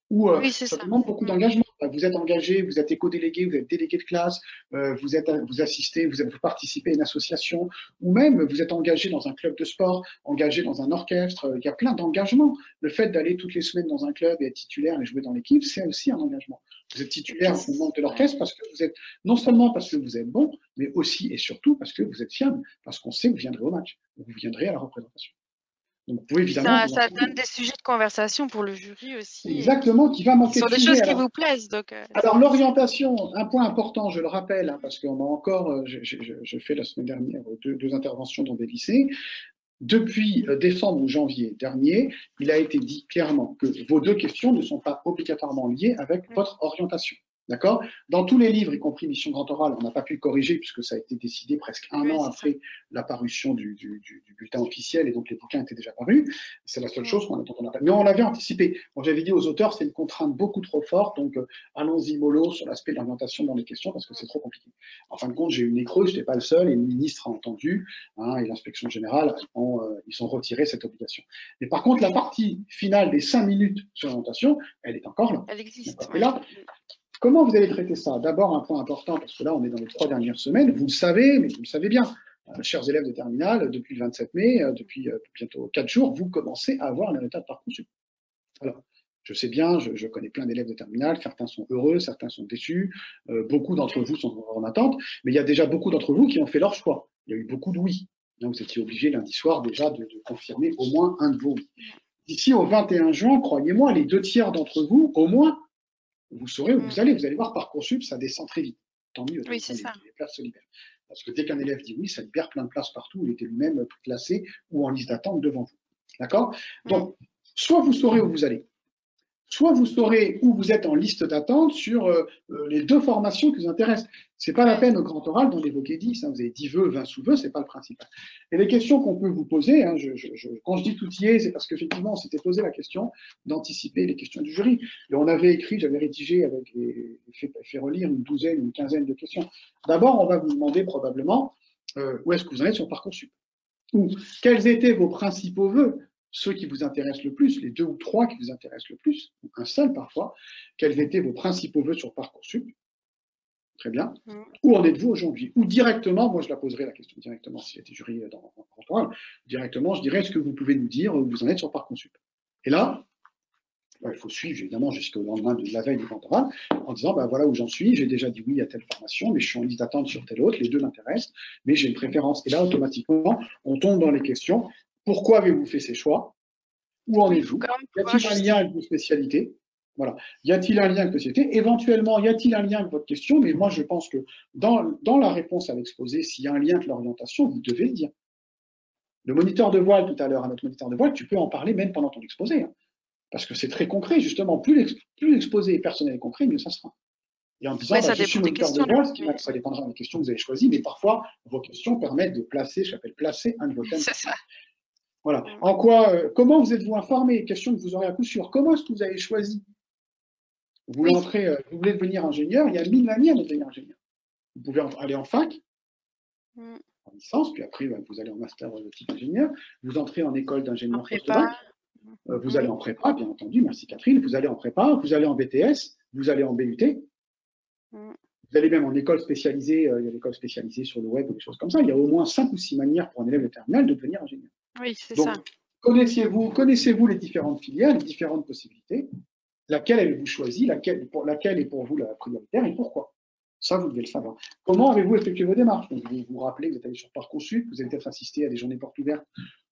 ou Oui, c'est ça ça. demande beaucoup d'engagement. Vous êtes engagé, vous êtes éco-délégué, vous êtes délégué de classe, vous assistez, vous participez à une association, ou même vous êtes engagé dans un club de sport, engagé dans un orchestre. Il y a plein d'engagements. Le fait d'aller toutes les semaines dans un club et être titulaire et jouer dans l'équipe, c'est aussi un engagement. Vous êtes Et puis, titulaire au membre de l'orchestre parce que vous êtes, non seulement parce que vous êtes bon, mais aussi et surtout parce que vous êtes fiable, parce qu'on sait que vous viendrez au match, vous viendrez à la représentation. Donc, vous pouvez évidemment ça, vous ça entraîner. donne des sujets de conversation pour le jury aussi et Exactement, qui va qui manquer sont de des choses sujet. qui vous plaisent. Donc, Alors l'orientation, un point important, je le rappelle, hein, parce qu'on a encore, je fais la semaine dernière deux interventions dans des lycées. Depuis décembre ou janvier dernier, il a été dit clairement que vos deux questions ne sont pas obligatoirement liées avec votre orientation. D'accord? Dans tous les livres, y compris Mission Grand Oral, on n'a pas pu le corriger puisque ça a été décidé presque un oui, an c'est ça. après la parution du bulletin officiel et donc les bouquins étaient déjà parus. C'est la seule chose qu'on a pas. Mais on l'avait anticipé. Bon, j'avais dit aux auteurs, c'est une contrainte beaucoup trop forte, donc allons-y mollo sur l'aspect de l'orientation dans les questions parce que c'est trop compliqué. En fin de compte, j'ai eu une nez creuse, je n'étais pas le seul et le ministre a entendu, hein, et l'inspection générale, ils ont retiré cette obligation. Mais par contre, la partie finale des 5 minutes sur l'orientation, elle est encore là. Elle existe. Et là, comment vous allez traiter ça? D'abord, un point important, parce que là, on est dans les 3 dernières semaines, vous le savez, mais vous le savez bien, chers élèves de terminale, depuis le 27 mai, depuis bientôt 4 jours, vous commencez à avoir les résultats de Parcoursup. Alors, je sais bien, je connais plein d'élèves de terminale, certains sont heureux, certains sont déçus, beaucoup d'entre vous sont en attente, mais il y a déjà beaucoup d'entre vous qui ont fait leur choix. Il y a eu beaucoup de oui. Vous étiez obligé lundi soir déjà de confirmer au moins un de vos oui. D'ici au 21 juin, croyez-moi, les 2 tiers d'entre vous, au moins, vous saurez où vous allez. Vous allez voir Parcoursup, ça descend très vite. Tant mieux, Oui, c'est ça. les places se libèrent. Parce que dès qu'un élève dit oui, ça libère plein de places partout. Il était lui-même classé ou en liste d'attente devant vous. D'accord? Donc, soit vous saurez où vous allez, soit vous saurez où vous êtes en liste d'attente sur les 2 formations qui vous intéressent. C'est pas la peine au grand oral d'en évoquer 10. Hein, vous avez 10 vœux, 20 sous-vœux, c'est pas le principal. Et les questions qu'on peut vous poser, hein, quand je dis tout y est, c'est parce qu'effectivement, on s'était posé la question d'anticiper les questions du jury. Et on avait écrit, j'avais rédigé avec fait relire une douzaine, une quinzaine de questions. D'abord, on va vous demander probablement où est-ce que vous en êtes sur Parcoursup. Ou quels étaient vos principaux vœux, ceux qui vous intéressent le plus, les 2 ou 3 qui vous intéressent le plus, ou un seul parfois, quels étaient vos principaux vœux sur Parcoursup. Très bien. Où en êtes-vous aujourd'hui? Ou directement, moi je la poserai la question directement s'il y a des jurys dans le contrôle, directement je dirais est-ce que vous pouvez nous dire où vous en êtes sur Parcoursup? Et là, il faut suivre évidemment jusqu'au lendemain de la veille du cantoral en disant voilà où j'en suis, j'ai déjà dit oui à telle formation, mais je suis en liste d'attente sur telle autre, les 2 m'intéressent, mais j'ai une préférence. Et là, automatiquement, on tombe dans les questions. Pourquoi avez-vous fait ces choix? Où en êtes-vous? Y a-t-il un lien avec vos spécialités? Voilà. Y a-t-il un lien avec votre spécialité? Éventuellement, y a-t-il un lien avec votre question? Mais moi, je pense que dans la réponse à l'exposé, s'il y a un lien avec l'orientation, vous devez le dire. Le moniteur de voile, tout à l'heure, à notre moniteur de voile, tu peux en parler même pendant ton exposé. Hein. Parce que c'est très concret, justement. Plus l'exposé est personnel et concret, mieux ça sera. Et en disant, Oui, ça je suis dépend des moniteur de questions, du vol, coup. ce qui ça dépendra des questions que vous avez choisies, mais parfois, vos questions permettent de placer, je l'appelle placer un de vos thèmes. C'est ça. Voilà. En quoi, comment vous êtes-vous informé? Question que vous aurez à coup sûr. Comment est-ce que vous avez choisi? Vous voulez Oui. vous voulez devenir ingénieur, il y a 1000 manières de devenir ingénieur. Vous pouvez aller en fac, en licence, puis après, vous allez en master de type ingénieur, vous entrez en école En d'ingénieur post-bac, prépa. vous allez en prépa, bien entendu, merci Catherine, vous allez en prépa, vous allez en BTS, vous allez en BUT, vous allez même en école spécialisée, il y a l'école spécialisée sur le web ou des choses comme ça, il y a au moins 5 ou 6 manières pour un élève de terminale de devenir ingénieur. Oui, c'est Donc, ça. connaissez-vous les différentes filières, les différentes possibilités, laquelle elle vous choisit, laquelle est pour vous la prioritaire et pourquoi. Ça, vous devez le savoir. Comment avez-vous effectué vos démarches? Donc, vous vous rappelez que vous êtes allé sur Parcoursup, que vous avez peut-être assisté à des journées portes ouvertes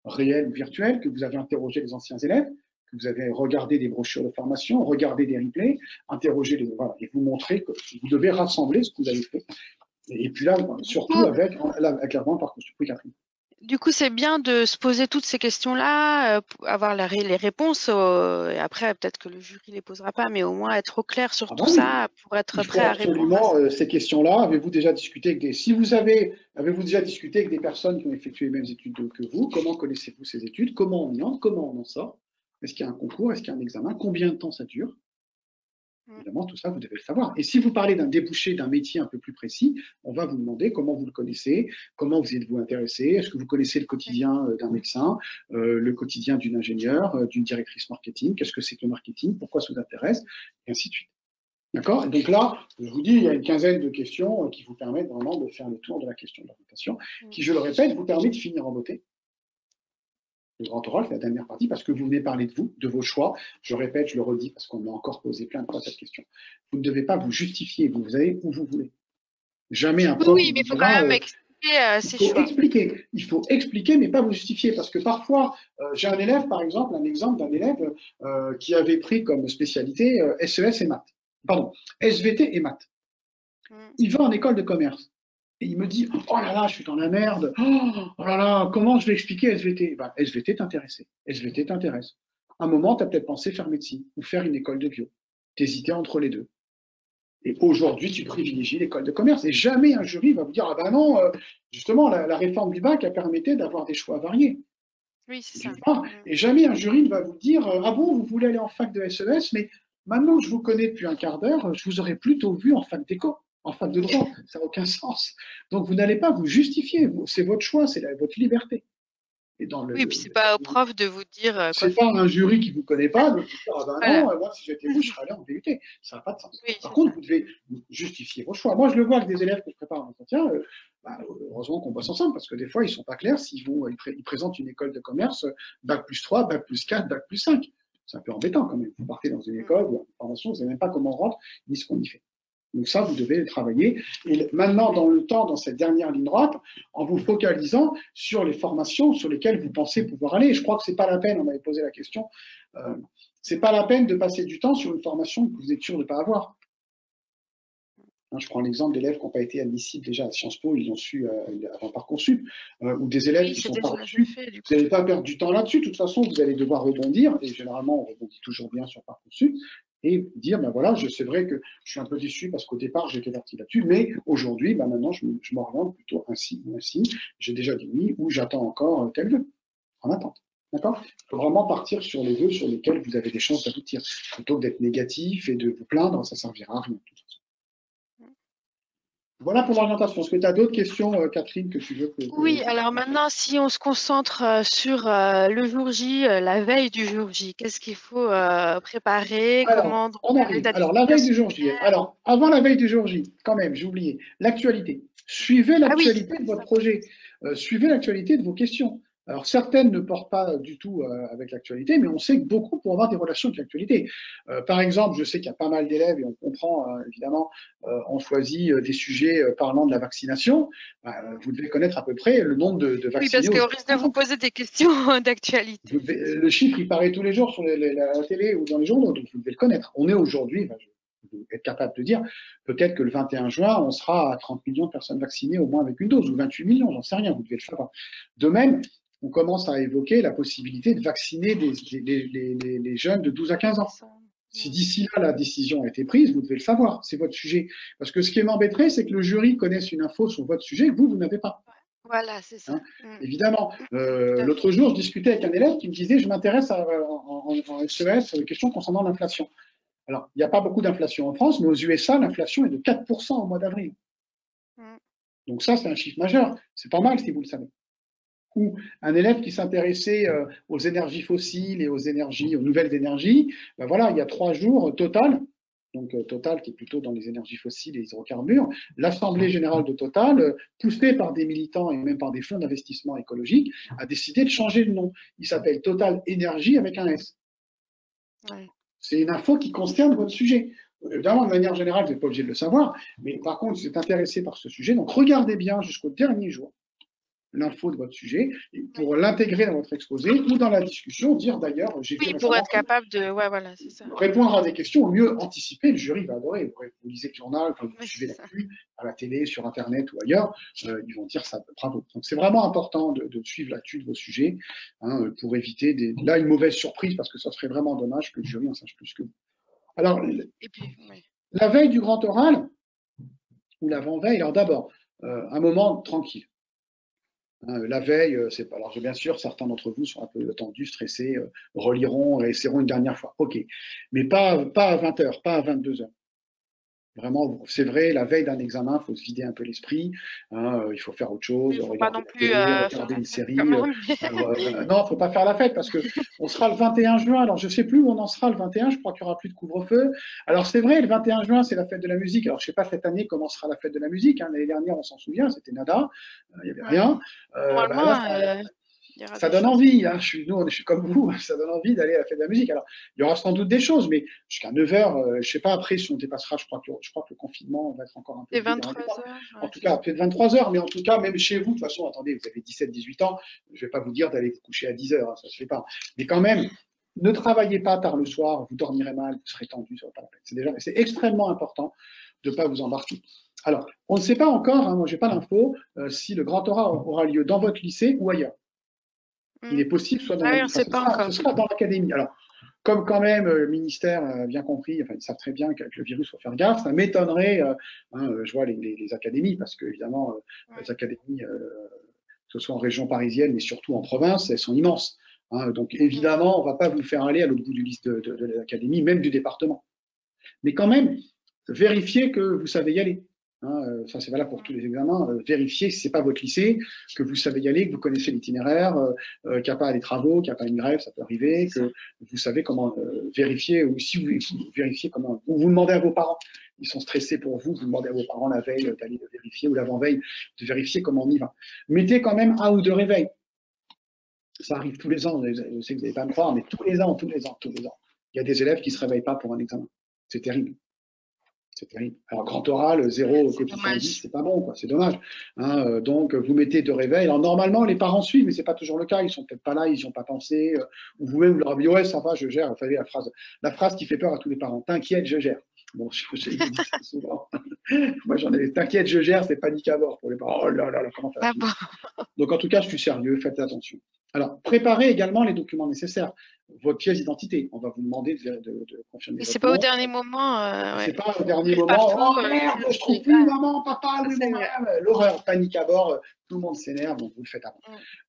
réelles ou virtuelles, que vous avez interrogé les anciens élèves, que vous avez regardé des brochures de formation, regardé des replays, interrogé les, voilà, et vous montrer que vous devez rassembler ce que vous avez fait. Et puis là, surtout avec la vente Parcoursup. Oui, Catherine. Du coup, c'est bien de se poser toutes ces questions-là, pour avoir les réponses. Et après, peut-être que le jury les posera pas, mais au moins être au clair sur Ah tout ben oui, ça pour être il faut prêt à répondre à absolument ça. ces questions-là. Avez-vous déjà discuté avec si avez-vous déjà discuté avec des personnes qui ont effectué les mêmes études que vous? Comment connaissez-vous ces études? Comment on y entre? Comment on en sort? Est-ce qu'il y a un concours? Est-ce qu'il y a un examen? Combien de temps ça dure? Évidemment, tout ça, vous devez le savoir. Et si vous parlez d'un débouché, d'un métier un peu plus précis, on va vous demander comment vous le connaissez, comment vous êtes-vous intéressé, est-ce que vous connaissez le quotidien d'un médecin, le quotidien d'une ingénieure, d'une directrice marketing, qu'est-ce que c'est que le marketing, pourquoi ça vous intéresse, et ainsi de suite. D'accord? Et donc là, je vous dis, il y a une quinzaine de questions qui vous permettent vraiment de faire le tour de la question de l'orientation, qui, je le répète, vous permet de finir en beauté. Le grand oral, c'est la dernière partie, parce que vous venez parler de vous, de vos choix. Je répète, je le redis, parce qu'on m'a encore posé plein de fois cette question. Vous ne devez pas vous justifier, vous allez où vous voulez. Jamais un Oui, prof oui, ne mais vous il faut quand dira, même expliquer il ses faut choix. expliquer. Il faut expliquer, mais pas vous justifier, parce que parfois, j'ai un élève, par exemple, un exemple d'un élève qui avait pris comme spécialité SES et maths. Pardon, SVT et maths. Il va en école de commerce. Et il me dit, oh là là, je suis dans la merde. Oh là là, comment je vais expliquer SVT? Ben, SVT t'intéressait. SVT t'intéresse. À un moment, tu as peut-être pensé faire médecine ou faire une école de bio. T'hésitais entre les deux. Et aujourd'hui, tu privilégies l'école de commerce. Et jamais un jury va vous dire, ah ben non, justement, la réforme du bac a permis d'avoir des choix variés. Oui, c'est ça. Et jamais un jury ne va vous dire, ah bon, vous voulez aller en fac de SES, mais maintenant que je vous connais depuis un quart d'heure, je vous aurais plutôt vu en fac d'éco, en fac de droit. Ça n'a aucun sens. Donc vous n'allez pas vous justifier. C'est votre choix, c'est votre liberté. Et dans Oui, puis c'est pas au prof de vous dire quoi c'est pas faire. un jury qui vous connaît pas de vous dire, ah ben Voilà. non, moi si j'étais vous, je serais allé en BUT. Ça n'a pas de sens. Oui, Par c'est contre, ça. vous devez justifier vos choix. Moi, je le vois avec des élèves que je prépare en entretien. Heureusement qu'on bosse ensemble parce que des fois, ils sont pas clairs s'ils ils présentent une école de commerce, bac plus 3, bac plus 4, bac plus 5. C'est un peu embêtant quand même. Vous partez dans une école ou en formation, vous savez même pas comment on rentre ni ce qu'on y fait. Donc ça, vous devez le travailler. Et maintenant, dans le temps, dans cette dernière ligne droite, en vous focalisant sur les formations sur lesquelles vous pensez pouvoir aller. Et je crois que c'est pas la peine, on m'avait posé la question, c'est pas la peine de passer du temps sur une formation que vous êtes sûr de ne pas avoir. Je prends l'exemple d'élèves qui n'ont pas été admissibles déjà à Sciences Po, ils l'ont su avant Parcoursup, ou des élèves Oui, qui c'est sont pas déjà reçus. fait du Vous coup. n'allez pas perdre du temps là-dessus. De toute façon, vous allez devoir rebondir, et généralement, on rebondit toujours bien sur Parcoursup, et dire, ben voilà, c'est vrai que je suis un peu déçu parce qu'au départ, j'étais parti là-dessus, mais aujourd'hui, ben maintenant, je m'oriente plutôt ainsi ou ainsi. J'ai déjà dit oui, ou j'attends encore tel vœu, en attente. D'accord? Il faut vraiment partir sur les vœux sur lesquels vous avez des chances d'aboutir. Plutôt que d'être négatif et de vous plaindre, ça ne servira à rien. De toute façon. Voilà pour l'orientation. Est-ce que tu as d'autres questions, Catherine, que tu veux que... Oui, alors maintenant, si on se concentre sur le jour J, la veille du jour J, qu'est-ce qu'il faut préparer? Alors, Comment, dans on quel arrive. état Alors, la d'esprit on veille se du jour J. prépare? Alors, avant la veille du jour J, quand même, j'ai oublié, l'actualité. Suivez Ah oui, l'actualité de votre projet. Suivez l'actualité de vos questions. Alors, certaines ne portent pas du tout avec l'actualité, mais on sait que beaucoup pour avoir des relations avec l'actualité. Par exemple, je sais qu'il y a pas mal d'élèves, et on comprend évidemment, on choisit des sujets parlant de la vaccination. Vous devez connaître à peu près le nombre de oui, parce vaccinés qu'on aujourd'hui. risque de vous poser des questions d'actualité. Le chiffre, il paraît tous les jours sur la télé ou dans les journaux, donc vous devez le connaître. On est aujourd'hui, je vais être capable de dire, peut-être que le 21 juin, on sera à 30 millions de personnes vaccinées au moins avec une dose, ou 28 millions, j'en sais rien, vous devez le savoir. De même, on commence à évoquer la possibilité de vacciner les jeunes de 12 à 15 ans. Si d'ici là, la décision a été prise, vous devez le savoir, c'est votre sujet. Parce que ce qui m'embêterait, c'est que le jury connaisse une info sur votre sujet que vous n'avez pas. Voilà, c'est ça. Hein, évidemment. L'autre jour, je discutais avec un élève qui me disait, je m'intéresse en SES aux questions concernant l'inflation. Alors, il n'y a pas beaucoup d'inflation en France, mais aux USA, l'inflation est de 4% au mois d'avril. Donc ça, c'est un chiffre majeur. C'est pas mal si vous le savez. Ou un élève qui s'intéressait aux énergies fossiles et aux nouvelles énergies, ben voilà, il y a 3 jours, Total, donc Total qui est plutôt dans les énergies fossiles et les hydrocarbures, l'Assemblée générale de Total, poussée par des militants et même par des fonds d'investissement écologique, a décidé de changer de nom. Il s'appelle Total Énergie avec un S. Ouais. C'est une info qui concerne votre sujet. Évidemment, de manière générale, vous n'êtes pas obligé de le savoir, mais par contre, vous êtes intéressé par ce sujet, donc regardez bien jusqu'au dernier jour l'info de votre sujet pour l'intégrer dans votre exposé ou dans la discussion, dire d'ailleurs, j'ai vu pour être capable de voilà, c'est ça. Répondre à des questions, au mieux anticiper, le jury va adorer. Vous lisez le journal, quand vous suivez l'actu, à la télé, sur Internet ou ailleurs, ils vont dire ça, bravo. Donc c'est vraiment important de suivre l'actu de vos sujets pour éviter là une mauvaise surprise, parce que ça serait vraiment dommage que le jury en sache plus que vous. Alors, la veille du grand oral, ou l'avant-veille, alors d'abord, un moment tranquille. La veille, c'est pas. Alors, bien sûr, certains d'entre vous sont un peu tendus, stressés, reliront et essaieront une dernière fois. OK. Mais pas à 20h, pas à 22h. Vraiment, c'est vrai, la veille d'un examen, il faut se vider un peu l'esprit. Il faut faire autre chose, regarder la télé, regarder une série. Non, il ne faut pas faire la fête parce qu'on sera le 21 juin. Alors, je ne sais plus où on en sera le 21. Je crois qu'il n'y aura plus de couvre-feu. Alors, c'est vrai, le 21 juin, c'est la fête de la musique. Alors, je ne sais pas cette année comment sera la fête de la musique. L'année dernière, on s'en souvient, c'était nada. Il n'y avait rien. Ça donne envie, hein. Je suis comme vous, ça donne envie d'aller à la fête de la musique. Alors, il y aura sans doute des choses, mais jusqu'à 9h, je ne sais pas après si on dépassera, je crois que le confinement va être encore un peu. Et 23h. En tout cas, peut-être 23h, mais en tout cas, même chez vous, de toute façon, attendez, vous avez 17-18 ans, je ne vais pas vous dire d'aller vous coucher à 10h, hein, ça ne se fait pas. Mais quand même, ne travaillez pas tard le soir, vous dormirez mal, vous serez tendu, ça va pas la peine. C'est extrêmement important de ne pas vous embarquer. Alors, on ne sait pas encore, moi je n'ai pas l'info, si le grand oral aura lieu dans votre lycée ou ailleurs. Il est possible, soit dans ce sera dans l'académie. Alors, comme quand même le ministère a bien compris, enfin, ils savent très bien qu'avec le virus, il faut faire gaffe, ça m'étonnerait, je vois les académies, parce que évidemment, les académies, que ce soit en région parisienne, mais surtout en province, elles sont immenses. Donc évidemment, on ne va pas vous faire aller à l'autre bout du liste de l'académie, même du département. Mais quand même, vérifiez que vous savez y aller. Ça, c'est valable pour tous les examens. Vérifiez si ce n'est pas votre lycée, que vous savez y aller, que vous connaissez l'itinéraire, qu'il n'y a pas des travaux, qu'il n'y a pas une grève, ça peut arriver, que vous savez comment vérifier, ou si vous vérifiez comment, ou vous demandez à vos parents, ils sont stressés pour vous, vous demandez à vos parents la veille d'aller vérifier, ou l'avant-veille de vérifier comment on y va. Mettez quand même 1 ou 2 réveils. Ça arrive tous les ans, je sais que vous n'allez pas me croire, mais tous les ans. Il y a des élèves qui ne se réveillent pas pour un examen. C'est terrible. C'est terrible. Alors, grand oral, 0 coefficient 10, c'est pas bon, quoi. C'est dommage. Donc, vous mettez 2 réveils. Alors, normalement, les parents suivent, mais c'est pas toujours le cas. Ils sont peut-être pas là, ils n'y ont pas pensé. Ou vous-même, vous leur avez dit, ouais, ça va, je gère. Vous savez, la phrase qui fait peur à tous les parents. T'inquiète, je gère. Bon, je dis ça souvent. Moi, j'en ai. T'inquiète, je gère, c'est panique à bord pour les parents. Oh là là, comment faire? Donc, en tout cas, je suis sérieux, faites attention. Alors, préparez également les documents nécessaires. Votre pièce d'identité, on va vous demander de confirmer. Mais c'est pas au dernier moment. C'est pas au dernier moment. Oh merde, je trouve plus maman, papa, oui, l'horreur, panique à bord, tout le monde s'énerve, donc vous le faites avant.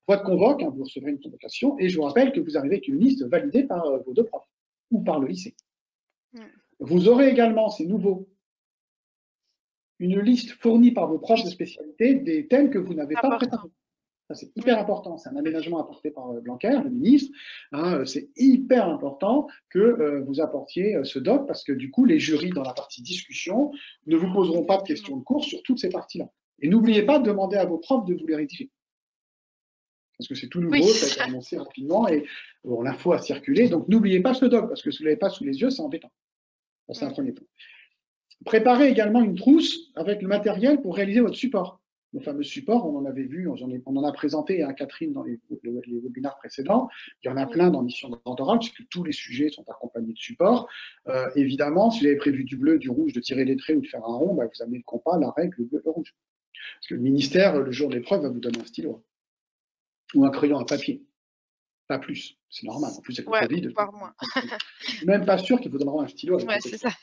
Votre convoque, vous recevrez une convocation, et je vous rappelle que vous arrivez avec une liste validée par vos 2 profs ou par le lycée. Vous aurez également, c'est nouveau, une liste fournie par vos profs de spécialité des thèmes que vous n'avez pas préparés. Ça, c'est hyper important. C'est un aménagement apporté par Blanquer, le ministre. C'est hyper important que vous apportiez ce doc parce que du coup, les jurys dans la partie discussion ne vous poseront pas de questions de cours sur toutes ces parties-là. Et n'oubliez pas de demander à vos profs de vous les rédiger. Parce que c'est tout nouveau, ça a été annoncé rapidement et l'info a circulé. Donc, n'oubliez pas ce doc parce que si vous ne l'avez pas sous les yeux, c'est embêtant. C'est un premier point. Préparez également une trousse avec le matériel pour réaliser votre support. Le fameux support, on en avait vu, on en a présenté à Catherine dans les webinaires précédents. Il y en a plein dans Mission Grand Oral, puisque tous les sujets sont accompagnés de support. Évidemment, si vous avez prévu du bleu, du rouge, de tirer les traits ou de faire un rond, vous amenez le compas, la règle, le bleu, le rouge. Parce que le ministère, le jour de l'épreuve, va vous donner un stylo. ou un crayon à papier. Pas plus. C'est normal. En plus, avec le Ouais, Covid, voire moins. je suis même pas sûr qu'il vous donneront un stylo avec Ouais, un c'est texte. ça.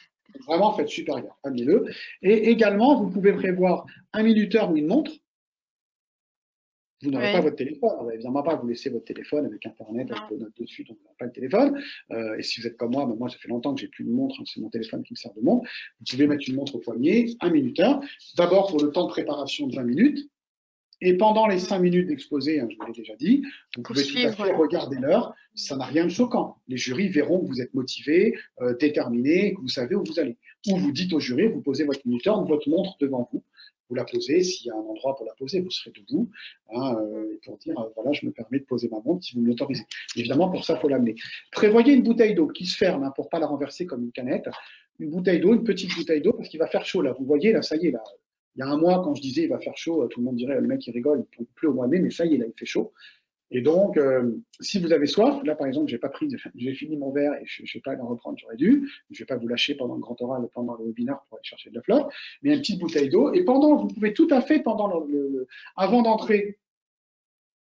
Vraiment, faites super gaffe. Amenez-le. Et également, vous pouvez prévoir un minuteur ou une montre. Vous n'aurez pas Oui. votre téléphone. On va évidemment pas vous laisser votre téléphone avec Internet, avec Non. vos notes dessus, donc vous n'aurez pas le téléphone. Et si vous êtes comme moi, ben moi, ça fait longtemps que j'ai plus de montre, hein, c'est mon téléphone qui me sert de montre. Vous pouvez mettre une montre au poignet, un minuteur. D'abord pour le temps de préparation de 20 minutes. Et pendant les 5 minutes d'exposé, hein, je vous l'ai déjà dit, vous Pour pouvez tout à suivre, fait ouais. regarder l'heure. Ça n'a rien de choquant. Les jurys verront que vous êtes motivé, déterminé, que vous savez où vous allez. Ou vous dites au jury, vous posez votre minuteur, votre montre devant vous. Vous la posez, s'il y a un endroit pour la poser, vous serez debout, hein, pour dire, voilà, je me permets de poser ma montre si vous me l'autorisez. Évidemment, pour ça, il faut l'amener. Prévoyez une bouteille d'eau qui se ferme, hein, pour ne pas la renverser comme une canette. Une bouteille d'eau, une petite bouteille d'eau, parce qu'il va faire chaud là. Vous voyez, là, ça y est, là, il y a un mois, quand je disais il va faire chaud, tout le monde dirait le mec il rigole, il ne pleut au mois de mai, mais ça y est, là, il fait chaud. Et donc, si vous avez soif, là par exemple, j'ai fini mon verre et je ne vais pas en reprendre, j'aurais dû. Je ne vais pas vous lâcher pendant le grand oral, pendant le webinaire pour aller chercher de la fleur, mais une petite bouteille d'eau. Et vous pouvez tout à fait,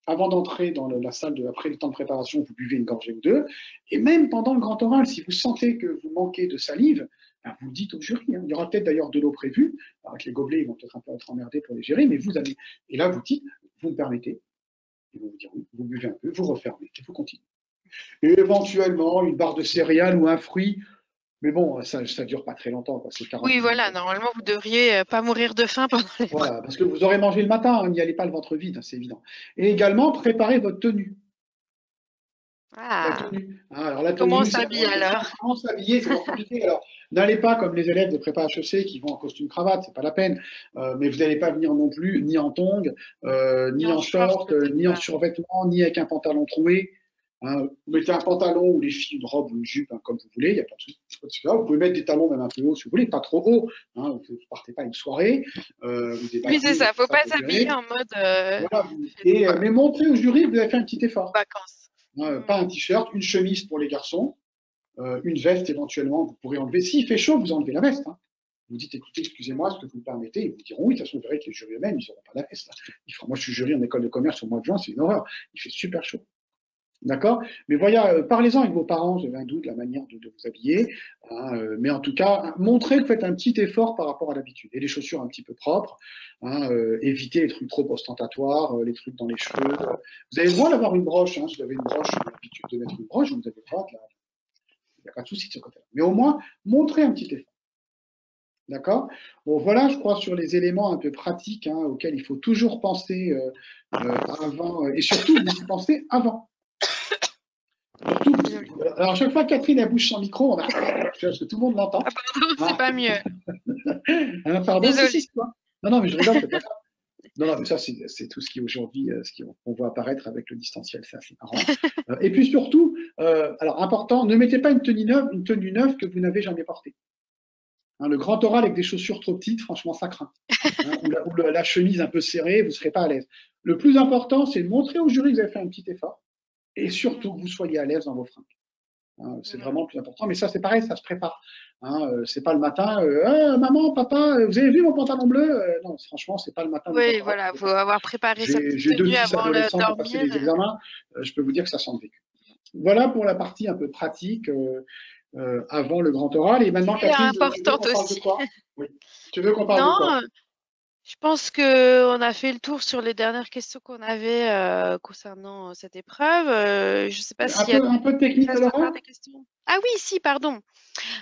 avant d'entrer dans la salle, après le temps de préparation, vous buvez une gorgée ou deux. Et même pendant le grand oral, si vous sentez que vous manquez de salive, ben, vous le dites au jury. Hein. Il y aura peut-être d'ailleurs de l'eau prévue. Avec les gobelets, ils vont peut-être un peu être emmerdés pour les gérer, mais vous allez. Et là, vous dites, vous me permettez. Ils vont vous dire oui, vous buvez un peu, vous refermez et vous continuez. Et éventuellement, une barre de céréales ou un fruit. Mais bon, ça ne dure pas très longtemps, c'est 40 Oui, minutes. voilà, normalement, vous devriez pas mourir de faim pendant les Voilà, parce que vous aurez mangé le matin, hein, n'y allez pas le ventre vide, hein, c'est évident. Et également, préparez votre tenue. La Ah, tenue. Hein, alors la comment on tenue, s'habille alors? comment s'habiller, c'est vraiment compliqué. Alors, n'allez pas comme les élèves de prépa HEC qui vont en costume cravate, c'est pas la peine. Mais vous n'allez pas venir non plus ni en tongs, Ni ni en en short, short, peut-être ni en pas. survêtement, ni avec un pantalon troué. Hein. Vous mettez un pantalon ou les filles une robe ou une jupe, hein, comme vous voulez, il n'y a pas de souci. Vous pouvez mettre des talons même un peu hauts si vous voulez, pas trop haut. Hein, vous ne partez pas à une soirée, vous Oui, c'est débarquez, vous ça, n'êtes faut pas pas s'habiller préparé. en mode Voilà, quoi, mais montrez au jury que vous avez fait un petit effort. vacances. Pas un t-shirt, une chemise pour les garçons, une veste éventuellement, vous pourrez enlever. S'il fait chaud, vous enlevez la veste. Hein. Vous dites, écoutez, excusez-moi, est-ce que vous me permettez? Ils vous diront oui, de toute façon, vous verrez que les jurys eux-mêmes, ils n'auront pas la veste. Moi, je suis jury en école de commerce au mois de juin, c'est une horreur. Il fait super chaud. D'accord. Mais voilà, parlez-en avec vos parents, vous avez un doute de la manière de vous habiller. Hein, mais en tout cas, montrez que vous faites un petit effort par rapport à l'habitude. Et les chaussures un petit peu propres. Hein, évitez les trucs trop ostentatoires, les trucs dans les cheveux. Vous avez le droit d'avoir une broche. Hein, si vous avez une broche, vous avez l'habitude de mettre une broche, vous avez le droit. Il n'y a pas de souci de ce côté-là. Mais au moins, montrez un petit effort. D'accord. Bon, voilà, je crois, sur les éléments un peu pratiques, hein, auxquels il faut toujours penser avant. Et surtout, vous y pensez avant. Surtout, alors à chaque fois que Catherine elle bouge son micro, parce que tout le monde l'entend. Ah pardon, c'est Ah, pas mieux. hein, pardon, si, Désolée. c'est toi. Non, non, mais je rigole, c'est pas grave. Non, non, mais ça, c'est tout ce qui aujourd'hui, qu'on voit apparaître avec le distanciel, c'est assez marrant. Et puis surtout, alors important, ne mettez pas une tenue neuve que vous n'avez jamais portée. Hein, le grand oral avec des chaussures trop petites, franchement, ça craint. Hein, ou la chemise un peu serrée, vous ne serez pas à l'aise. Le plus important, c'est de montrer au jury que vous avez fait un petit effort et surtout que vous soyez à l'aise dans vos fringues. Hein, c'est vraiment le plus important. Mais ça, c'est pareil, ça se prépare. Hein, c'est pas le matin, maman, papa, vous avez vu mon pantalon bleu? Non, franchement, c'est pas le matin du Oui, contour. voilà, faut avoir préparé sa petite J'ai deux tenue fils avant le adolescents qui ont passé dormir. les examens. Je peux vous dire que ça sent le vécu. Voilà pour la partie un peu pratique avant le grand oral. Et maintenant, Et Catherine, tu veux importante qu'on parle de aussi. quoi? Oui. Tu veux qu'on parle de quoi? Non, je pense que on a fait le tour sur les dernières questions qu'on avait concernant cette épreuve. Je ne sais pas s'il y a Un peu de il technique de reste encore l'oral? des questions. Ah oui, si, pardon. Ouais,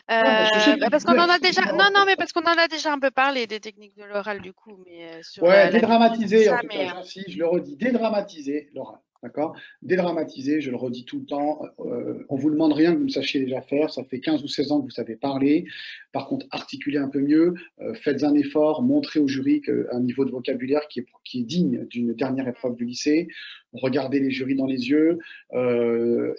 parce que je sais que Parce vous qu'on en êtes a déjà. forcément. Non, non, mais parce qu'on en a déjà un peu parlé des techniques de l'oral du coup, mais sur Ouais, la vitesse, tout dédramatiser, en ça. tout cas, Mais j'insiste, je le redis, dédramatiser l'oral, d'accord? Dédramatiser, je le redis tout le temps. On vous demande rien que vous ne sachiez déjà faire. Ça fait 15 ou 16 ans que vous savez parler. Par contre, articulez un peu mieux, faites un effort, montrez au jury un niveau de vocabulaire qui est digne d'une dernière épreuve du lycée. Regardez les jurys dans les yeux,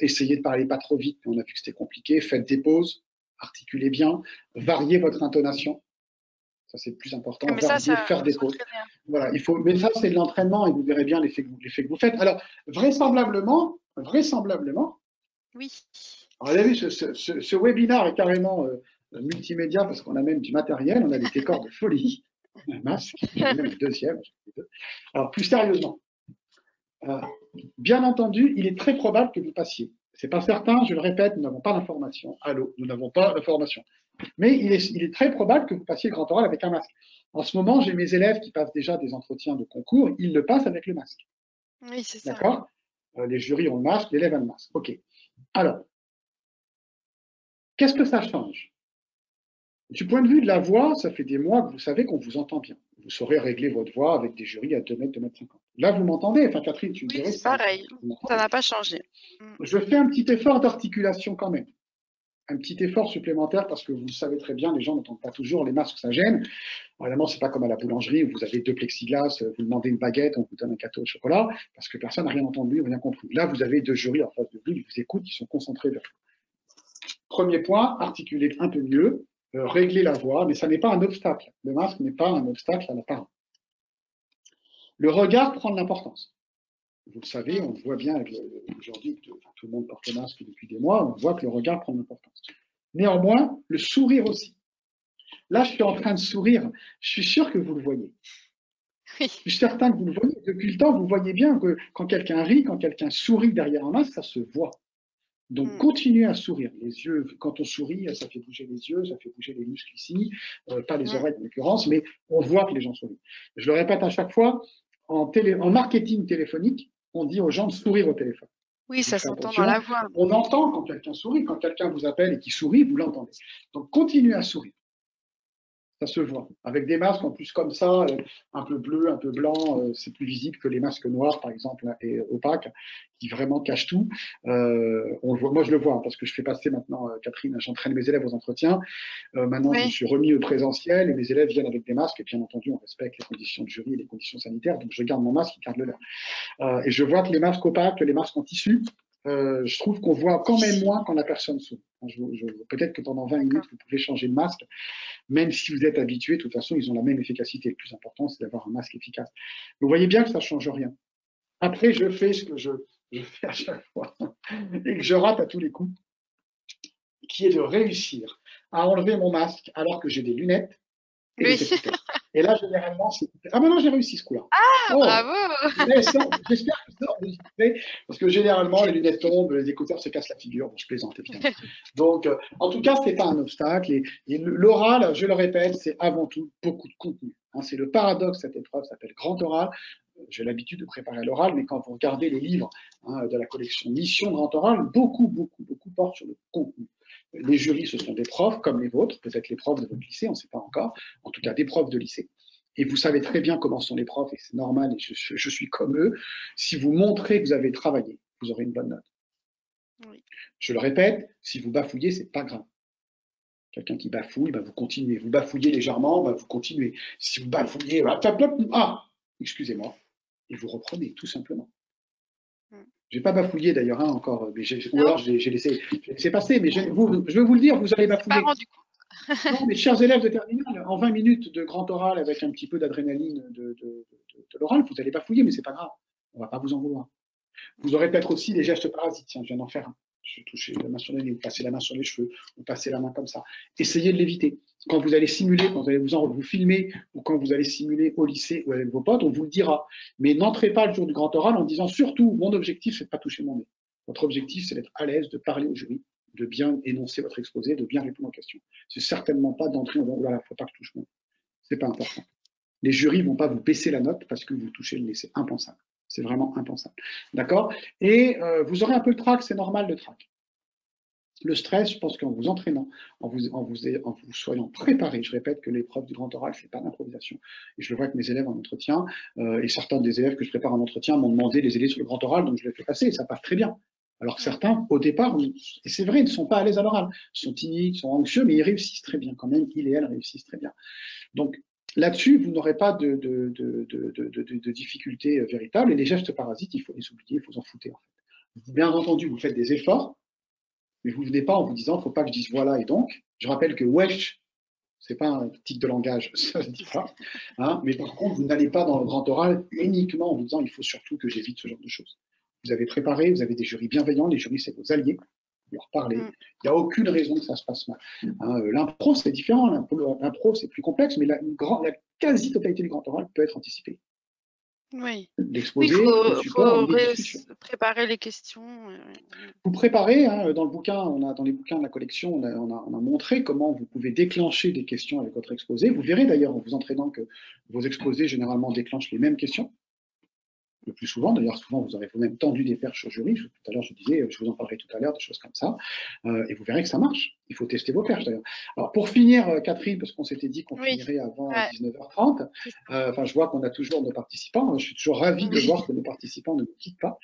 essayez de parler pas trop vite, on a vu que c'était compliqué. Faites des pauses, articulez bien, variez votre intonation. Ça, c'est le plus important. mais ça, Varier, ça faire faut des pauses. s'entraîner un peu. Voilà, mais ça, c'est de l'entraînement et vous verrez bien l'effet que vous faites. Alors, vraisemblablement, Oui. alors, vous avez vu, ce webinaire est carrément multimédia parce qu'on a même du matériel, on a des décors de folie, un masque, j'en ai même un deuxième. Alors, plus sérieusement, Euh, Bien entendu, il est très probable que vous passiez. C'est pas certain, je le répète, nous n'avons pas d'information. Allô, nous n'avons pas d'information. Mais il est très probable que vous passiez le grand oral avec un masque. En ce moment, j'ai mes élèves qui passent déjà des entretiens de concours, ils le passent avec le masque. Oui, c'est ça. D'accord? Les jurys ont le masque, l'élève a le masque. OK. Alors, qu'est-ce que ça change? Du point de vue de la voix, ça fait des mois que vous savez qu'on vous entend bien. Vous saurez régler votre voix avec des jurys à 2 mètres, 2 mètres 50. Là, vous m'entendez? Enfin, Catherine, tu me Oui, dirais c'est si ça. pareil. Ça n'a pas changé. Je fais un petit effort d'articulation quand même. Un petit effort supplémentaire parce que vous le savez très bien, les gens n'entendent pas toujours, les masques, ça gêne. Évidemment, c'est pas comme à la boulangerie où vous avez 2 plexiglas, vous demandez une baguette, on vous donne un gâteau au chocolat, parce que personne n'a rien entendu, rien compris. Là, vous avez 2 jurys en face de vous, ils vous écoutent, ils sont concentrés vers vous. Premier point, articuler un peu mieux, régler la voix, mais ça n'est pas un obstacle. Le masque n'est pas un obstacle à la parole. Le regard prend de l'importance. Vous le savez, on voit bien aujourd'hui que tout le monde porte le masque depuis des mois, on voit que le regard prend de l'importance. Néanmoins, le sourire aussi. Là, je suis en train de sourire, je suis sûr que vous le voyez. Oui. Je suis certain que vous le voyez. Depuis le temps, vous voyez bien que quand quelqu'un rit, quand quelqu'un sourit derrière un masque, ça se voit. Donc, continuez à sourire. Les yeux, quand on sourit, ça fait bouger les yeux, ça fait bouger les muscles ici, pas les oreilles en l'occurrence, mais on voit que les gens sourient. Je le répète à chaque fois, en marketing téléphonique, on dit aux gens de sourire au téléphone. Oui, Donc, ça faites s'entend dans attention. la voix. On entend quand quelqu'un sourit, quand quelqu'un vous appelle et qui sourit, vous l'entendez. Donc, continuez à sourire. Ça se voit. Avec des masques en plus comme ça, un peu bleu, un peu blanc, c'est plus visible que les masques noirs, par exemple, et opaques, qui vraiment cachent tout. On le voit, moi, je le vois, hein, parce que je fais passer maintenant, Catherine, j'entraîne mes élèves aux entretiens. Maintenant, je me Oui. suis remis au présentiel et mes élèves viennent avec des masques. Et bien entendu, on respecte les conditions de jury et les conditions sanitaires. Donc, je garde mon masque, ils gardent le leur. Et je vois que les masques opaques, les masques en tissu, je trouve qu'on voit quand même moins quand la personne sourit. Peut-être que pendant 20 minutes, vous pouvez changer de masque. Même si vous êtes habitué, de toute façon, ils ont la même efficacité. Le plus important, c'est d'avoir un masque efficace. Vous voyez bien que ça ne change rien. Après, je fais ce que je fais à chaque fois et que je rate à tous les coups, qui est de réussir à enlever mon masque alors que j'ai des lunettes et Oui. des écouteurs. Et là, généralement, c'est... Ah, maintenant, j'ai réussi ce coup-là. Ah, Oh, bravo! j'espère que ça enregistré, parce que généralement, les lunettes tombent, les écouteurs se cassent la figure. Bon, je plaisante, évidemment. Donc, en tout cas, ce n'est pas un obstacle. Et l'oral, je le répète, c'est avant tout beaucoup de contenu. Hein, c'est le paradoxe, cette épreuve s'appelle grand oral. J'ai l'habitude de préparer l'oral, mais quand vous regardez les livres de la collection Mission Grand Oral, beaucoup portent sur le contenu. Les jurys, ce sont des profs comme les vôtres, peut-être les profs de votre lycée, on ne sait pas encore, en tout cas des profs de lycée. Et vous savez très bien comment sont les profs, et c'est normal, et je suis comme eux. Si vous montrez que vous avez travaillé, vous aurez une bonne note. Oui. Je le répète, si vous bafouillez, c'est pas grave. Quelqu'un qui bafouille, bah vous continuez. Vous bafouillez légèrement, bah vous continuez. Si vous bafouillez, excusez-moi, et vous reprenez, tout simplement. Je n'ai pas bafouillé d'ailleurs encore, mais ou alors j'ai laissé passer, mais je vais vous le dire, vous allez bafouiller. Pas rendu compte. Non, mes chers élèves de terminale, en 20 minutes de grand oral avec un petit peu d'adrénaline de l'oral, vous allez bafouiller, mais c'est pas grave. On ne va pas vous en vouloir. Vous aurez peut-être aussi des gestes parasites. Tiens, je viens d'en faire un. Je vais toucher la main sur le nez, vous passez la main sur les cheveux, vous passez la main comme ça. Essayez de l'éviter. Quand vous allez simuler, quand vous allez vous filmer, ou quand vous allez simuler au lycée ou avec vos potes, on vous le dira. Mais n'entrez pas le jour du grand oral en disant surtout, mon objectif, c'est de ne pas toucher mon nez. Votre objectif, c'est d'être à l'aise, de parler au jury, de bien énoncer votre exposé, de bien répondre aux questions. C'est certainement pas d'entrer en disant, voilà, faut pas que je touche mon nez. C'est pas important. Les jurys vont pas vous baisser la note parce que vous touchez le nez. C'est impensable. C'est vraiment impensable. D'accord? Et vous aurez un peu le trac, c'est normal le trac. Le stress, je pense qu'en vous entraînant, en vous soyant préparé, je répète que l'épreuve du grand oral, c'est pas d'improvisation. Et je le vois avec mes élèves en entretien, et certains des élèves que je prépare en entretien m'ont demandé de les aider sur le grand oral, donc je les fais passer, et ça passe très bien. Alors que certains, au départ, et c'est vrai, ne sont pas à l'aise à l'oral, sont timides, sont anxieux, mais ils réussissent très bien quand même, ils et elles réussissent très bien. Donc, là-dessus, vous n'aurez pas de difficultés véritables. Et les gestes parasites, il faut les oublier, il faut s'en foutre. En fait. Bien entendu, vous faites des efforts, mais vous ne venez pas en vous disant, il ne faut pas que je dise voilà et donc. Je rappelle que wesh, ce n'est pas un tic de langage, ça ne se dit pas. Hein, mais par contre, vous n'allez pas dans le grand oral uniquement en vous disant, il faut surtout que j'évite ce genre de choses. Vous avez préparé, vous avez des jurys bienveillants, les jurys, c'est vos alliés. Leur parler. Il n'y a aucune raison que ça se passe mal. Hein, l'impro, c'est différent. L'impro, c'est plus complexe, mais la quasi-totalité du grand oral peut être anticipée. Oui. Oui, il l'exposé, le support faut et les discussions. préparer les questions. Vous préparez, hein, dans le bouquin, dans les bouquins de la collection, on a montré comment vous pouvez déclencher des questions avec votre exposé. Vous verrez d'ailleurs en vous entraînant que vos exposés généralement déclenchent les mêmes questions. Le plus souvent. D'ailleurs, souvent, vous aurez vous-même tendu des perches au jury. Tout à l'heure, je disais, je vous en parlerai tout à l'heure, des choses comme ça. Et vous verrez que ça marche. Il faut tester vos perches, d'ailleurs. Alors, pour finir, Catherine, parce qu'on s'était dit qu'on Oui, finirait avant ouais, 19h30, c'est ça. enfin, je vois qu'on a toujours nos participants. Je suis toujours ravi de voir que nos participants ne nous quittent pas.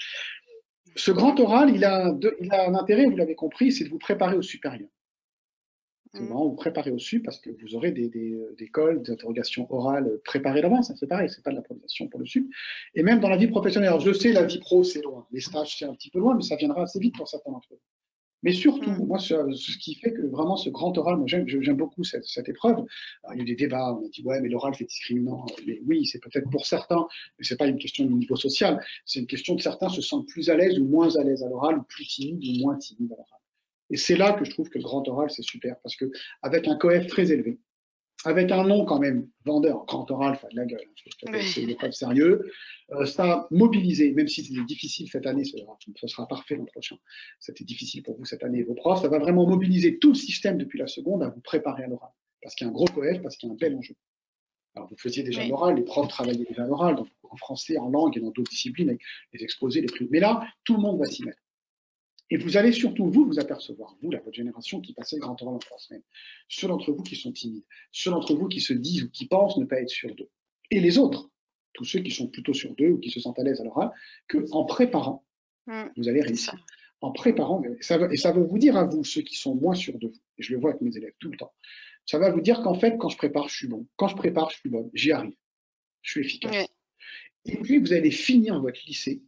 Ce grand oral, il a un intérêt, vous l'avez compris, c'est de vous préparer au supérieur. C'est Mm. vraiment vous préparer au sup parce que vous aurez des cols, des interrogations orales préparées d'avance. C'est pareil, c'est pas de l'improvisation pour le sup. Et même dans la vie professionnelle. Alors je sais, la vie pro, c'est loin. Les stages, c'est un petit peu loin, mais ça viendra assez vite pour certains d'entre eux. Mais surtout, Mm. moi, ce qui fait que vraiment ce grand oral, moi j'aime beaucoup cette épreuve. Alors, il y a eu des débats, on a dit ouais, mais l'oral c'est discriminant. Mais oui, c'est peut-être pour certains, mais c'est pas une question de niveau social. C'est une question de certains se sentent plus à l'aise ou moins à l'aise à l'oral, ou plus timides ou moins timides à l'oral. Et c'est là que je trouve que le grand oral, c'est super, parce que avec un coef très élevé, avec un nom quand même vendeur, grand oral, enfin de la gueule, c'est une Oui. épreuve sérieuse, ça a mobilisé, même si c'était difficile cette année, ce sera parfait l'an prochain, c'était difficile pour vous cette année, vos profs, ça va vraiment mobiliser tout le système depuis la seconde à vous préparer à l'oral, parce qu'il y a un gros coef, parce qu'il y a un bel enjeu. Alors, vous faisiez déjà Oui. l'oral, les profs travaillaient déjà l'oral, en français, en langue et dans d'autres disciplines, avec les exposés, les prix. Mais là, tout le monde va s'y mettre. Et vous allez surtout vous apercevoir, vous, la votre génération qui passait le grand oral en 3 semaines, ceux d'entre vous qui sont timides, ceux d'entre vous qui se disent ou qui pensent ne pas être sûrs d'eux, et les autres, tous ceux qui sont plutôt sûrs d'eux ou qui se sentent à l'aise à l'oral, qu'en préparant, Mm. vous allez C'est ça. réussir. En préparant, et ça va vous dire à vous, ceux qui sont moins sûrs de vous, et je le vois avec mes élèves tout le temps, ça va vous dire qu'en fait, quand je prépare, je suis bon. Quand je prépare, je suis bonne. J'y arrive. Je suis Oui. efficace. Et puis, vous allez finir votre lycée,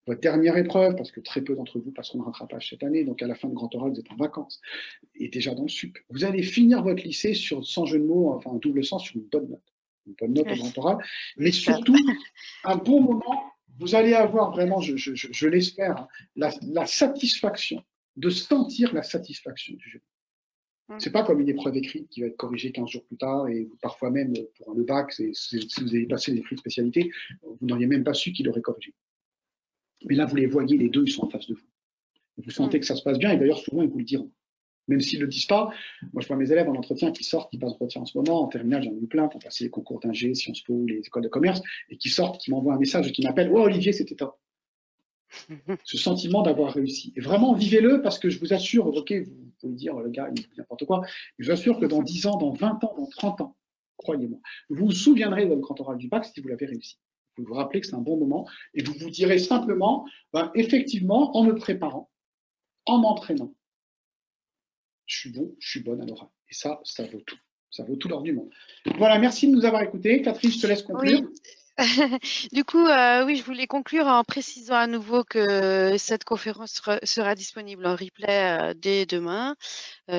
votre dernière épreuve, parce que très peu d'entre vous passeront le rattrapage cette année, donc à la fin de grand oral, vous êtes en vacances, et déjà dans le sup. Vous allez finir votre lycée sur, sans jeu de mots, enfin un double sens, sur une bonne note. Une bonne note au Oui. grand oral, mais J'espère. surtout, un bon moment, vous allez avoir vraiment, je l'espère, hein, la satisfaction, de sentir la satisfaction du jeu. Mm. C'est pas comme une épreuve écrite qui va être corrigée 15 jours plus tard, et parfois même pour le bac, si vous avez passé les prix de spécialité, vous n'auriez même pas su qu'il aurait corrigé. Mais là, vous les voyez, les deux, ils sont en face de vous. Vous Mm. sentez que ça se passe bien, et d'ailleurs, souvent, ils vous le diront. Même s'ils ne le disent pas, moi je vois mes élèves en entretien qui sortent, qui passent entretien en ce moment, en terminale, j'en ai eu plein, qui ont passé les concours d'ingé, Sciences Po, les écoles de commerce, et qui sortent, qui m'envoient un message et qui m'appellent, oh Olivier, c'était top. Ce sentiment d'avoir réussi. Et vraiment, vivez-le, parce que je vous assure, ok, vous pouvez dire, le gars, il dit n'importe quoi, mais je vous assure que dans 10 ans, dans 20 ans, dans 30 ans, croyez-moi, vous vous souviendrez de votre grand oral du bac si vous l'avez réussi. Vous vous rappelez que c'est un bon moment, et vous vous direz simplement, ben, effectivement, en me préparant, en m'entraînant, je suis bon, je suis bonne à l'oral. Et ça vaut tout. Ça vaut tout l'or du monde. Voilà, merci de nous avoir écoutés. Catherine, je te laisse conclure. Oui. Du coup, oui, je voulais conclure en précisant à nouveau que cette conférence sera disponible en replay dès demain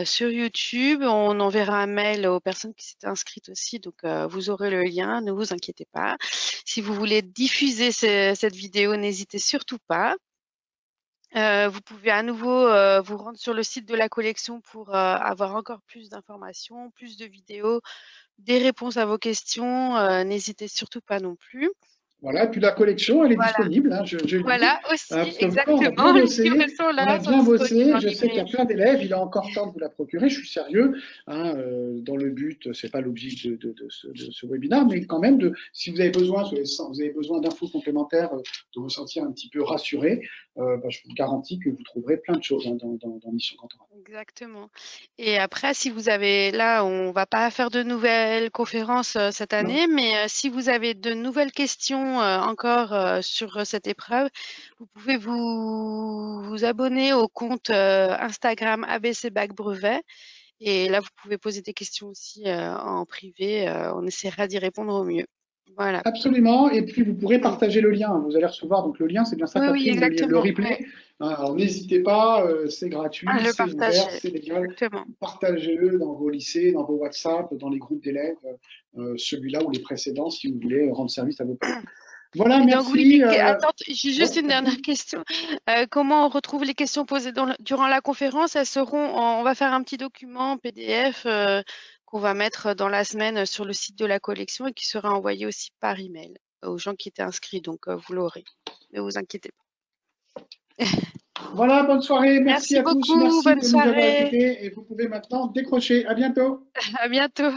sur YouTube. On enverra un mail aux personnes qui s'étaient inscrites aussi, donc vous aurez le lien, ne vous inquiétez pas. Si vous voulez diffuser cette vidéo, n'hésitez surtout pas. Vous pouvez à nouveau vous rendre sur le site de la collection pour avoir encore plus d'informations, plus de vidéos, des réponses à vos questions. N'hésitez surtout pas non plus. Voilà, et puis la collection, elle est Voilà, disponible, hein, je lis. voilà aussi, Parce que voilà, on a bien exactement. Les livres bossé, sont on a là, sont bien disponibles bossé. en Je sais qu'il y a librairie. plein d'élèves, il est encore temps de vous la procurer, je suis sérieux. Hein, dans le but, c'est pas l'objet de ce webinaire, mais quand même, si vous avez besoin, vous avez besoin d'infos complémentaires, de vous sentir un petit peu rassuré, bah, je vous garantis que vous trouverez plein de choses hein, dans Mission Cantorat. Exactement. Et après, si vous avez, là, on va pas faire de nouvelles conférences cette Non. année, mais si vous avez de nouvelles questions encore sur cette épreuve, vous pouvez vous abonner au compte Instagram ABC Bac Brevet. Et là, vous pouvez poser des questions aussi en privé. On essaiera d'y répondre au mieux. Voilà. Absolument, et puis vous pourrez Mm. partager le lien. Vous allez recevoir donc le lien, c'est bien ça, Oui, oui, Catherine, le exactement. Ouais. replay. Alors n'hésitez pas, c'est À gratuit, le c'est ouvert, partager. c'est légal. Exactement. Partagez-le dans vos lycées, dans vos WhatsApp, dans les groupes d'élèves, celui-là ou les précédents, si vous voulez rendre service à vos pairs. Voilà, Et donc, oui, merci. attends, j'ai Ouais, juste une dernière Catherine. question. Comment on retrouve les questions posées durant la conférence? Elles seront, on va faire un petit document PDF qu'on va mettre dans la semaine sur le site de la collection et qui sera envoyé aussi par email. aux gens qui étaient inscrits. Donc, vous l'aurez. Ne vous inquiétez pas. Voilà, bonne soirée. Merci Merci à tous. beaucoup. Merci Bonne de nous avoir soirée. écoutés et vous pouvez maintenant décrocher. À bientôt. À bientôt.